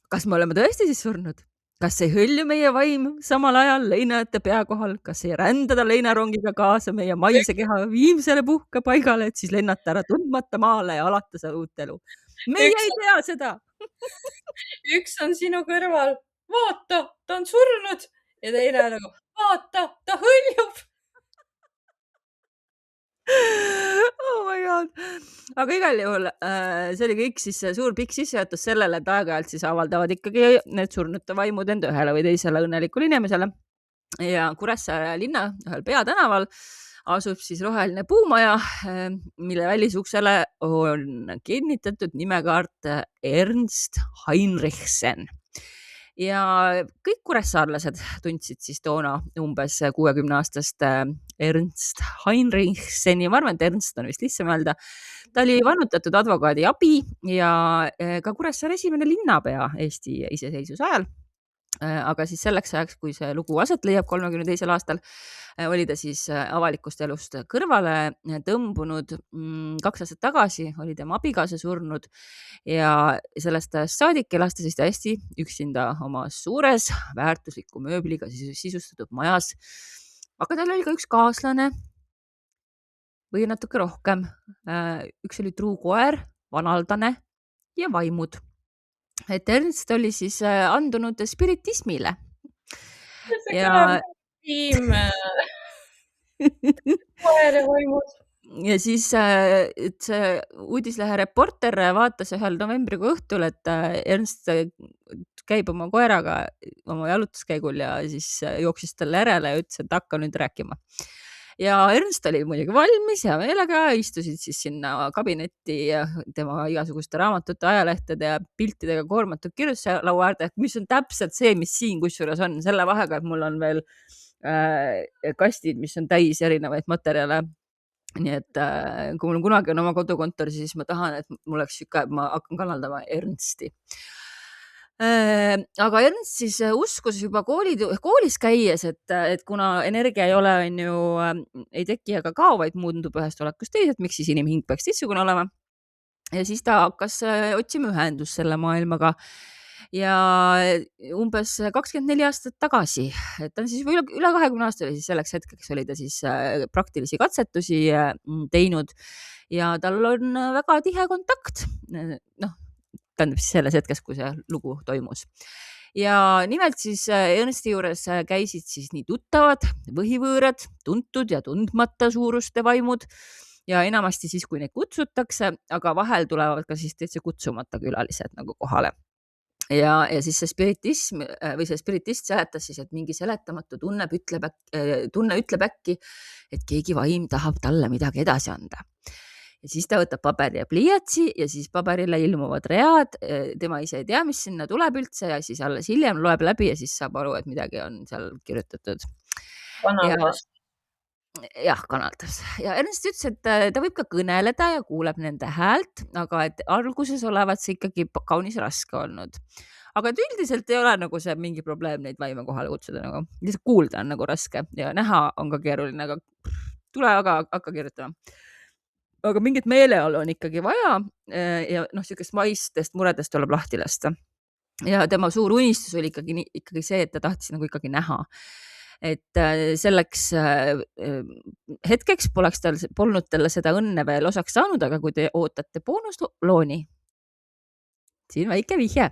Kas me oleme tõesti siis surnud? Kas ei hõlju meie vaim samal ajal leinajate pea kohal? Kas ei rändada leinarongiga kaasa meie maise keha viimsele puhkepaigale, et siis lennata ära tundmata maale ja alata seal uut elu? Meie ei tea seda. Üks on sinu kõrval, vaata, ta on surnud ja teine nagu, vaata, ta hõljub. Oh my god. Aga igal juhul see oli kõik siis suur pikk sissejuhatus sellele, et aeg-ajalt siis avaldavad ikkagi need surnute vaimud end ühele või teisele õnnelikule inimesele. Ja Kuressaare linna ühel peatänaval asub siis roheline puumaja, mille välisuksele on kinnitatud nimekaart Ernst Heinrichsen. Ja kõik kuressaarlased tundsid siis toona umbes 60-aastast Ernst Heinrichseni, ma arvan, et Ernst on vist lihtsam öelda. Ta oli vannutatud advokaadi abi ja ka Kuressaare esimene linnapea Eesti iseseisvuse ajal. Aga siis selleks ajaks, kui see lugu aset leiab 32. aastal, oli ta siis avalikust elust kõrvale tõmbunud. 2 aastat tagasi oli tema abikaasa surnud ja sellest ajast saadik elas ta siis täiesti üksinda oma suures väärtusliku mööbliga sisustatud majas. Aga tal oli ka üks kaaslane või natuke rohkem. Üks oli truu koer, vanaldane ja vaimud. Et Ernst oli siis andunud spiritismile. See kõlab tiim koer ja vaimud. Ja siis see uudislehe reporter vaatas ühel novembrikuu õhtul, et Ernst käib oma koeraga oma jalutuskäigul ja siis jooksis talle järele ja ütles, et hakka nüüd rääkima. Ja Ernst oli muidugi valmis ja meelega istusid siis sinna kabinetti tema igasuguste raamatute, ajalehtede ja piltidega koormatud kirjutuslaua äärde, mis on täpselt see, mis siin kusjuures on, selle vahega, et mul on veel kastid, mis on täis erinevaid materjale. Nii et kui mul kunagi on oma kodukontor, siis ma tahan, et mul oleks siuke, ma hakkan kanaldama Ernsti. Aga Ernst siis uskus juba koolis käies, et kuna energia ei ole, on ju, ei teki ega kao, vaid muundub ühest olekust teisest, miks siis inimhing peaks teistsugune olema. Ja siis ta hakkas otsima ühendust selle maailmaga. Ja umbes 24 aastat tagasi, ta on siis üle 20 aasta oli siis selleks hetkeks oli ta siis praktilisi katsetusi teinud ja tal on väga tihe kontakt. Noh, tähendab siis selles hetkes, kui see lugu toimus. Ja nimelt siis Ernsti juures käisid siis nii tuttavad, võhivõõrad, tuntud ja tundmata suuruste vaimud ja enamasti siis, kui neid kutsutakse, aga vahel tulevad ka siis täitsa kutsumata külalised nagu kohale. Ja siis see spiritism või see spiritist seletas siis, et mingi seletamatu tunne ütleb äkki, et keegi vaim tahab talle midagi edasi anda. Ja siis ta võtab paberi ja pliiatsi ja siis paberile ilmuvad read, tema ise ei tea, mis sinna tuleb üldse ja siis alles hiljem loeb läbi ja siis saab aru, et midagi on seal kirjutatud. Jah, kanaldas. Ja Ernst ütles, et ta võib ka kõneleda ja kuuleb nende häält, aga et alguses olevat see ikkagi kaunis raske olnud. Aga et üldiselt ei ole nagu see mingi probleem neid vaime kohale kutsuda, nagu lihtsalt kuulda on nagu raske ja näha on ka keeruline, aga tule aga hakka kirjutama. Aga mingit meeleolu on ikkagi vaja ja siukest maistest muredest tuleb lahti lasta. Ja tema suur unistus oli ikkagi see, et ta tahtis nagu ikkagi näha. Et selleks hetkeks polnud talle seda õnne veel osaks saanud, aga kui te ootate boonuslooni, siin väike vihje.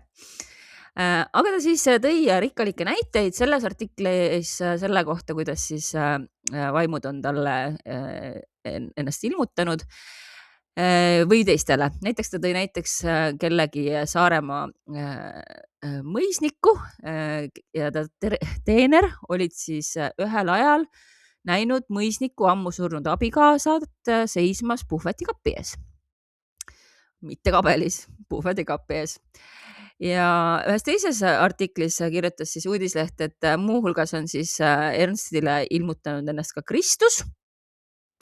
Aga ta siis tõi rikkalikke näiteid selles artiklis selle kohta, kuidas siis vaimud on talle ennast ilmutanud või teistele. Näiteks ta tõi kellegi Saaremaa mõisniku ja ta teener olid siis ühel ajal näinud mõisniku ammu surnud abikaasat seismas puhvetikapi ees. Mitte kabelis, puhvetikapi ees. ja ühes teises artiklis kirjutas siis uudisleht, et muuhulgas on siis Ernstile ilmutanud ennast ka Kristus.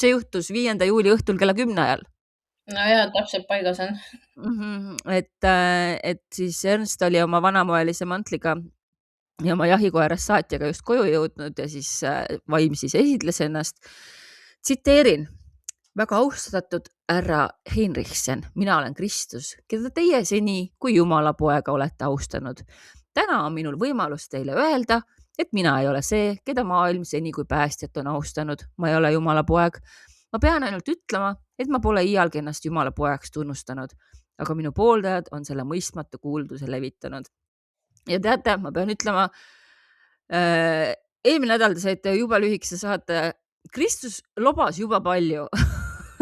See juhtus 5. juuli õhtul kella 10 ajal. No ja täpselt paigas on. Et siis Ernst oli oma vanamoelise mantliga ja oma jahikoerast saatjaga just koju jõudnud ja siis vaim siis esitles ennast. Tsiteerin: väga austatud härra Heinrichsen, mina olen Kristus, keda teie seni kui Jumala poega olete austanud. Täna on minul võimalus teile öelda, et mina ei ole see, keda maailm seni kui päästjat on austanud. Ma ei ole Jumala poeg. Ma pean ainult ütlema, et ma pole iialgi ennast Jumala poeks tunnustanud, aga minu pooldajad on selle mõistmatu kuulduse levitanud. Ja teate, ma pean ütlema, eelmine nädal te saite juba lühikese saate. Kristus lobas juba palju.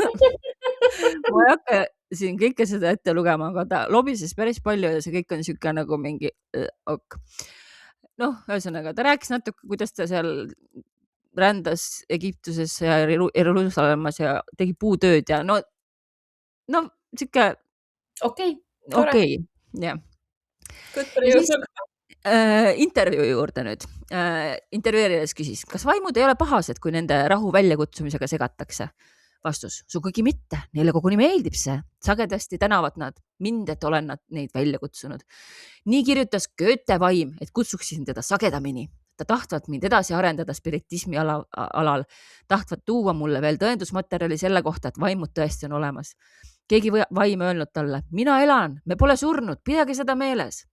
Ma ei hakka siin kõike seda ette lugema, aga ta lobises päris palju ja see kõik on siuke nagu mingi ok. Noh, ühesõnaga, ta rääkis natuke, kuidas ta seal rändas Egiptuses ja Jeruusalemmas ja tegi puutööd ja no siuke Okei. jah. Intervjuu juurde nüüd. Intervjueerides küsis, kas vaimud ei ole pahased, kui nende rahu väljakutsumisega segatakse? Vastus, sugugi mitte, neile koguni meeldib see. Sagedasti tänavad nad mind, et olen neid välja kutsunud. Nii kirjutas Goethe vaim, et kutsuksin teda sagedamini. Ta tahtvat mind edasi arendada spiritismi alal, tahtvat tuua mulle veel tõendusmaterjali selle kohta, et vaimud tõesti on olemas. Keegi vaim öelnud talle, mina elan, me pole surnud, pidage seda meeles.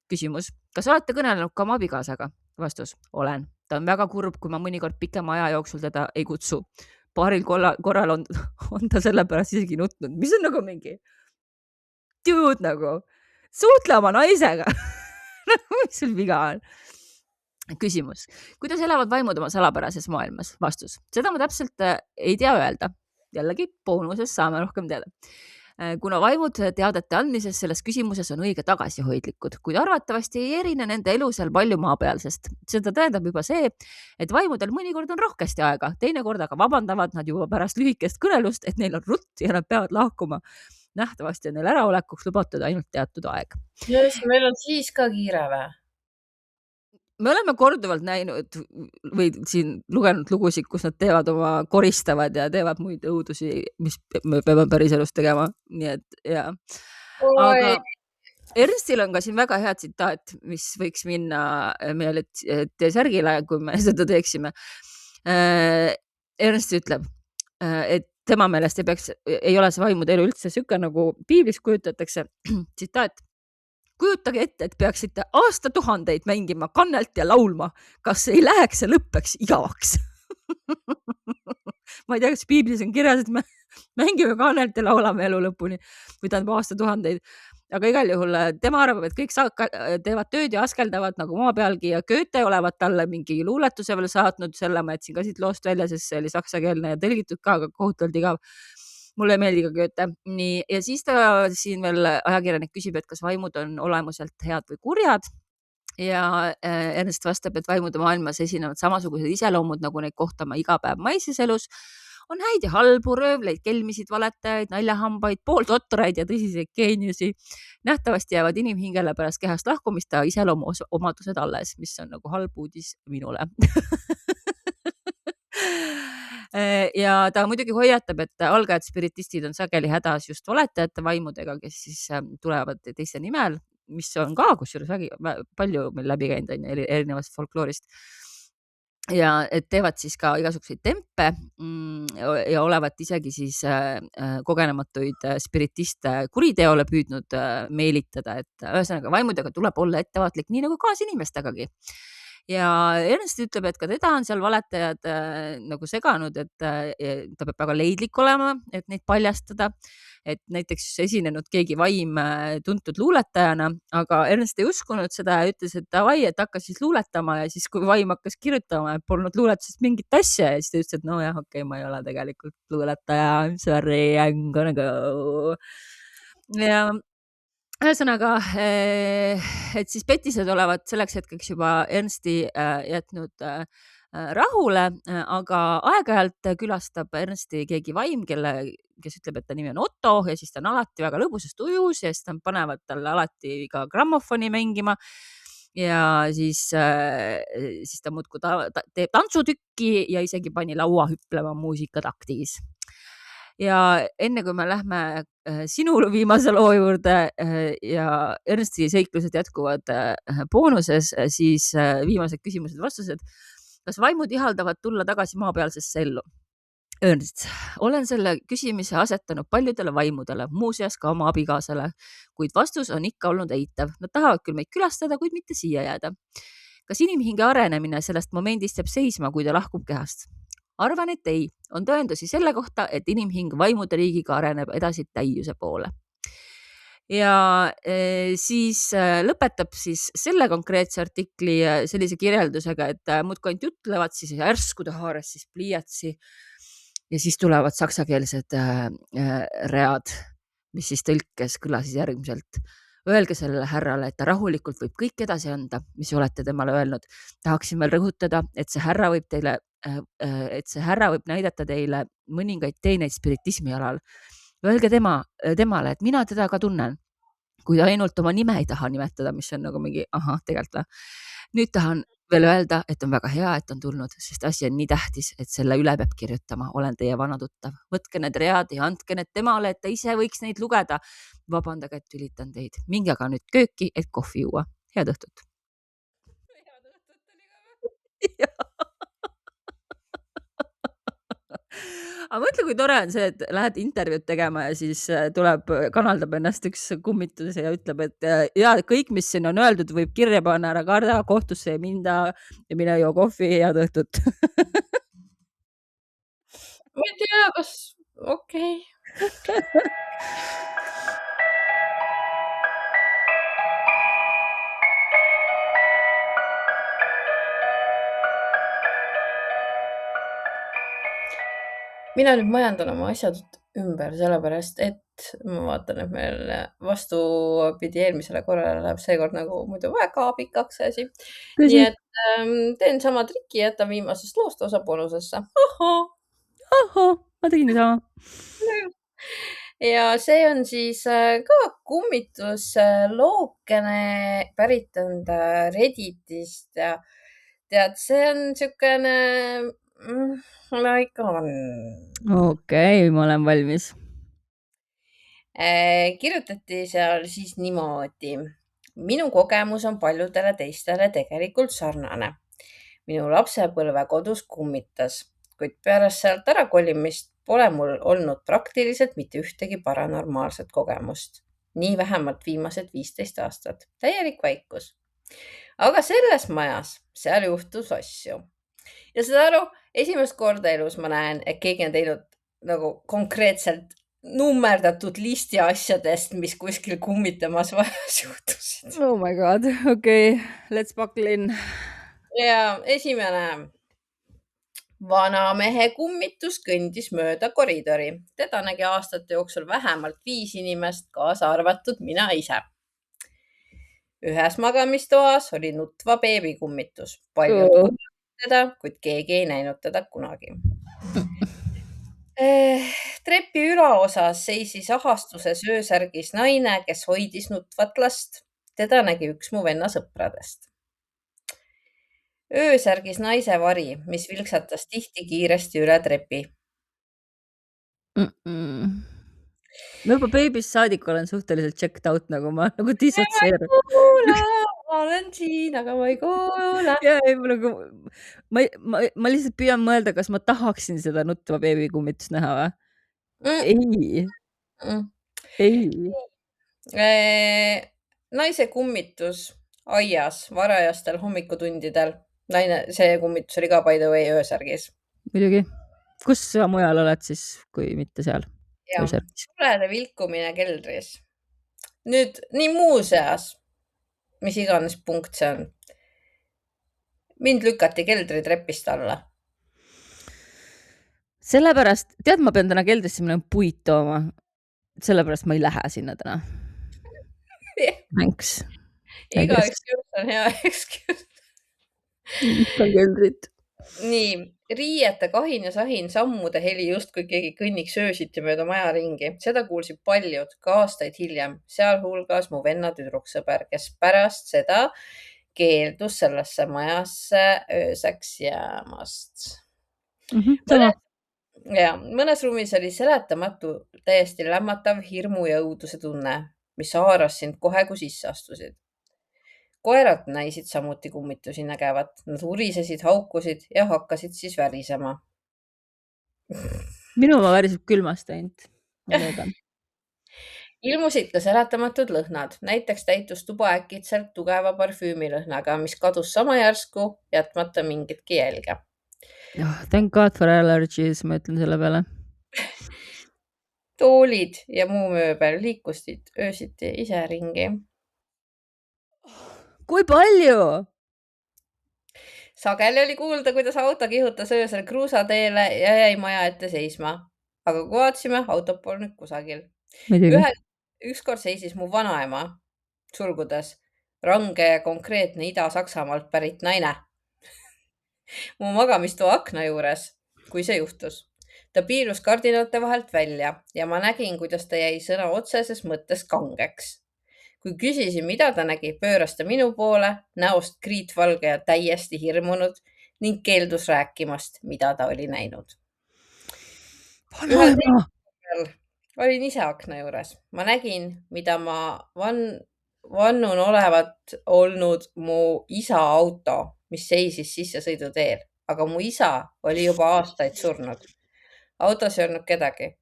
Küsimus, kas olete kõnelenud ka oma abikaasaga? Vastus, olen. Ta on väga kurb, kui ma mõnikord pikema aja jooksul teda ei kutsu. Paaril korral on ta selle pärast isegi nutnud, mis on nagu mingi dude nagu, suhtle oma naisega. Mis sul viga on? Küsimus, kuidas elavad vaimud oma salapärases maailmas? Vastus, seda ma täpselt ei tea öelda. Jällegi, boonuses saame rohkem teada. Kuna vaimud teadete andmises selles küsimuses on õige tagasihoidlikud, kuid arvatavasti ei erine nende elu seal palju maapealsest. Seda tõendab juba see, et vaimudel mõnikord on rohkesti aega, teinekord aga vabandavad nad juba pärast lühikest kõnelust, et neil on rutt ja nad peavad lahkuma. Nähtavasti on neil äraolekuks lubatud ainult teatud aeg. Ja meil on siis ka kiire või? Me oleme korduvalt näinud või siin lugenud lugusid, kus nad teevad oma koristavad ja teevad muid õudusi, mis me peame päris elus tegema. Nii et jah. Aga Ernstil on ka siin väga hea tsitaat, mis võiks minna meile särgile, kui me seda teeksime. Ernst ütleb, et tema meelest ei ole see vaimude elu üldse siuke nagu piiblis kujutatakse. Tsitaat. Kujutage ette, et peaksite aastatuhandeid mängima kannelt ja laulma. Kas ei läheks ja lõppeks igavaks? Ma ei tea, kas piiblis on kirjas, et me mängime kannelt ja laulame elu lõpuni või tähendab aastatuhandeid. Aga igal juhul tema arvab, et kõik teevad tööd ja askeldavad nagu maa pealgi ja Goethe olevat talle mingi luuletuse veel saatnud, selle ma jätsin ka siit loost välja, sest see oli saksakeelne ja tõlgitud ka, aga kohutavalt igav. Mulle ei meeldi ka Goethe. Nii, ja siis ta siin veel ajakirjanik küsib, et kas vaimud on olemuselt head või kurjad. Ja Ernst vastab, et vaimude maailmas esinevad samasugused iseloomud, nagu neid kohtama iga päev maises elus. On häid ja halbu, röövleid, kelmisid, valetajaid, naljahambaid, pooltotturaid ja tõsiseid geeniusi. Nähtavasti jäävad inimhingele pärast kehast lahkumist ta iseloomu omadused alles, mis on nagu halb uudis minule. Ja ta muidugi hoiatab, et algajad spiritistid on sageli hädas just valetajate vaimudega, kes siis tulevad teiste nimel, mis on ka kusjuures palju meil läbi käinud on erinevast folkloorist. Ja et teevad siis ka igasuguseid tempe ja olevat isegi siis kogenematuid spiritiste kuriteole püüdnud meelitada, et ühesõnaga vaimudega tuleb olla ettevaatlik, nii nagu kaasinimestegagi. Ja Ernst ütleb, et ka teda on seal valetajad nagu seganud, et ta peab väga leidlik olema, et neid paljastada. Et näiteks esinenud keegi vaim tuntud luuletajana, aga Ernst ei uskunud seda ja ütles, et davai, et hakkas siis luuletama ja siis kui vaim hakkas kirjutama, et polnud luuletusest mingit asja ja siis ta ütles, et no jah, okei, ma ei ole tegelikult luuletaja, I'm sorry, I'm gonna go. Ja ühesõnaga, et siis petised olevat selleks hetkeks juba Ernsti jätnud rahule, aga aeg-ajalt külastab Ernsti keegi vaim, kes ütleb, et ta nimi on Otto ja siis ta on alati väga lõbusas tujus ja siis nad panevad talle alati ka grammofoni mängima. Ja siis ta muudkui teeb tantsutükki ja isegi pani laua hüplema muusikataktis. Ja enne kui me lähme sinu viimase loo juurde ja Ernsti seiklused jätkuvad boonuses, siis viimased küsimused-vastused. Kas vaimud ihaldavad tulla tagasi maapealsesse ellu? Ernst, olen selle küsimise asetanud paljudele vaimudele, muuseas ka oma abikaasale, kuid vastus on ikka olnud eitav. Nad tahavad küll meid külastada, kuid mitte siia jääda. Kas inimhinge arenemine sellest momendist jääb seisma, kui ta lahkub kehast? Arvan, et ei. On tõendusi selle kohta, et inimhing vaimude riigiga areneb edasi täiuse poole. Ja siis lõpetab siis selle konkreetse artikli sellise kirjeldusega, et muudkui ainult jutlevad, siis järsku ta haaras siis pliiatsi ja siis tulevad saksakeelsed read, mis siis tõlkes kõlasid järgmiselt. Öelge sellele härrale, et ta rahulikult võib kõik edasi anda, mis olete temale öelnud. Tahaksin veel rõhutada, et see härra võib näidata teile mõningaid teeneid spiritismi alal. Öelge temale, et mina teda ka tunnen, kui ta ainult oma nime ei taha nimetada, mis on nagu mingi, tegelikult. Nüüd tahan veel öelda, et on väga hea, et on tulnud, sest asi on nii tähtis, et selle üle peab kirjutama. Olen teie vana tuttav. Võtke need read ja andke need temale, et ta ise võiks neid lugeda. Vabandage, et tülitan teid. Minge aga nüüd kööki, et kohvi juua. Head õhtut. Head õhtut oli ka. Aga mõtle, kui tore on see, et lähed intervjuud tegema ja siis kanaldab ennast üks kummitus ja ütleb, et ja kõik, mis siin on öeldud, võib kirja panna, ära karda, kohtusse ei minda ja mine joo kohvi, head õhtut. Ma ei tea, kas okei. Mina nüüd majandan oma asjad ümber, sellepärast, et ma vaatan, et meil vastupidi eelmisele korrale läheb seekord nagu muidu väga pikaks asi. Nii et teen sama triki, jätan viimasest loost osa boonusesse. Ma tegin niisama. Ja see on siis ka kummitus lookene pärit enda Redditist ja tead, see on niisugune ikka on. Okei, ma olen valmis. Kirjutati seal siis niimoodi. Minu kogemus on paljudele teistele tegelikult sarnane. Minu lapsepõlve kodus kummitas, kuid pärast sealt ära kolimist pole mul olnud praktiliselt mitte ühtegi paranormaalset kogemust. Nii vähemalt viimased 15 aastat. Täielik vaikus. Aga selles majas seal juhtus asju. Ja seda aru, esimest korda elus ma näen, et keegi on teinud nagu konkreetselt nummerdatud listi asjadest, mis kuskil kummitamas vajas juhtusid. Oh my god, okei, let's buckle in. Ja esimene vanamehe kummitus kõndis mööda koridori. Teda nägi aastate jooksul vähemalt 5 inimest, kaasa arvatud mina ise. Ühes magamistoas oli nutva beebi kummitus. Paljud kuulsid teda, kuid keegi ei näinud teda kunagi. Trepi ülaosas seisis ahastuses öösärgis naine, kes hoidis nutvat last. Teda nägi üks mu venna sõpradest. Öösärgis naise vari, mis vilksatas tihti kiiresti üle trepi. Ma juba beebist saadik olen suhteliselt checked out, nagu ma nagu disotseerin. Ma olen siin, aga ma ei kuule. Ja, ma lihtsalt püüan mõelda, kas ma tahaksin seda nutva beebi kummitust näha või? Ei. Naise kummitus aias varajastel hommikutundidel. See kummitus oli ka by the way öösärgis. Muidugi. Kus sa mujal oled siis, kui mitte seal? Ja, tulede vilkumine keldris. Nüüd nii muuseas, mis iganes punkt see on. Mind lükati keldritrepist alla. Sellepärast, tead, ma pean täna keldrisse minema puid tooma. Sellepärast ma ei lähe sinna täna. Thanks. Iga excuse on hea excuse. Ikka keldrit. nii, riiete kahin ja sahin, sammude heli justkui keegi kõnniks öösiti mööda maja ringi. Seda kuulsid paljud ka aastaid hiljem, sealhulgas mu venna tüdruksõber, kes pärast seda keeldus sellesse majasse ööseks jäämast. Sama. Mõnes ruumis oli seletamatu, täiesti lämmatav hirmu ja õuduse tunne, mis haaras sind kohe, kui sisse astusid. Koerad näisid samuti kummitusi nägevat. Nad urisesid, haukusid ja hakkasid siis värisema. Minu oma väriseb külmast ainult. Ma loodan. Ilmusid ka seletamatud lõhnad. Näiteks täitus tuba äkitselt tugeva parfüümilõhnaga, mis kadus sama järsku, jätmata mingitki jälge. Thank God for allergies, ma ütlen selle peale. Toolid ja muu mööbel liikusid öösiti ise ringi. Kui palju? Sageli oli kuulda, kuidas auto kihutas öösel kruusateele ja jäi maja ette seisma. Aga kui vaatasime, autot polnud kusagil. Ükskord seisis mu vanaema, sulgudes, range ja konkreetne Ida-Saksamaalt pärit naine. Mu magamistoa akna juures, kui see juhtus. Ta piirus kardinate vahelt välja ja ma nägin, kuidas ta jäi sõna otseses mõttes kangeks. Kui küsisin, mida ta nägi, pööras ta minu poole, näost kriitvalge ja täiesti hirmunud ning keeldus rääkimast, mida ta oli näinud. Olin ise akna juures. Ma nägin, mida ma vannun olevat olnud mu isa auto, mis seisis sissesõiduteel, aga mu isa oli juba aastaid surnud. Autos ei olnud kedagi.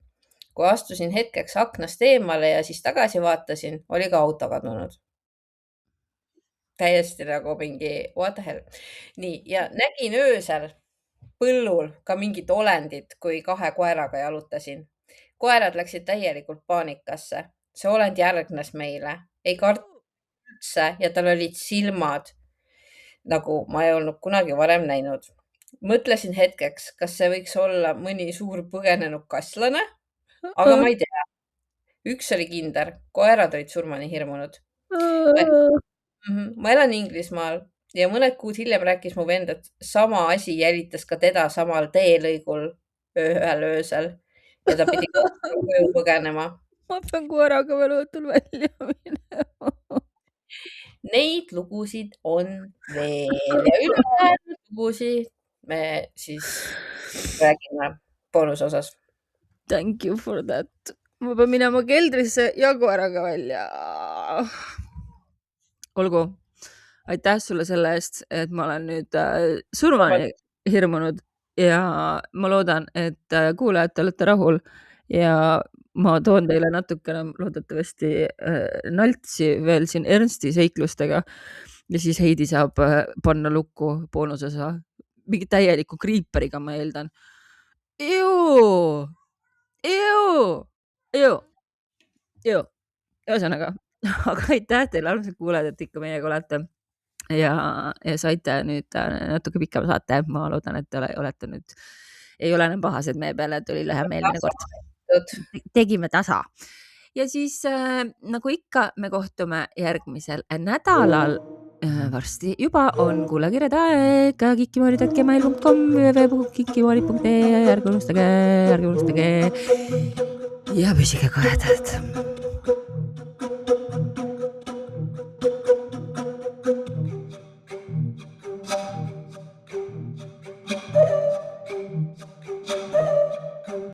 Kui astusin hetkeks aknast eemale ja siis tagasi vaatasin, oli ka auto kadunud. Täiesti nagu mingi what the hell. Nii, ja nägin öösel põllul ka mingit olendit, kui 2 koeraga jalutasin. Koerad läksid täielikult paanikasse. See olend järgnes meile. Ei kartnud üldse ja tal olid silmad, nagu ma ei olnud kunagi varem näinud. Mõtlesin hetkeks, kas see võiks olla mõni suur põgenenud kasslane, aga ma ei tea. Üks oli kindel, koerad olid surmani hirmunud. Ma elan Inglismaal ja mõned kuud hiljem rääkis mu vend, et sama asi jälitas ka teda samal teelõigul ühel öösel ja ta pidi koju põgenema. Ma pean koeraga veel õhtul välja minema. Neid lugusid on veel ja ülejäänud lugusid me siis räägime boonusosas. Thank you for that. Ma pean minema keldrisse ja koeraga välja. Olgu. Aitäh sulle selle eest, et ma olen nüüd surmani hirmunud ja ma loodan, et kuulajad, te olete rahul ja ma toon teile natukene loodetavasti naltsi veel siin Ernsti seiklustega ja siis Heidi saab panna lukku boonusosa mingi täieliku kriiperiga, ma eeldan. Ühesõnaga, aga aitäh teile, armsad kuulajad, et ikka meiega olete ja saite nüüd natuke pikema saate. Ma loodan, et te olete nüüd, ei ole enam pahased meie peale, et oli lühem eelmine kord. Tegime tasa. Ja siis nagu ikka, me kohtume järgmisel nädalal. Varsti juba on kuulakirjade aeg kikimorid@gmail.com www.kikimorid.ee ärge unustage ja püsige koledad.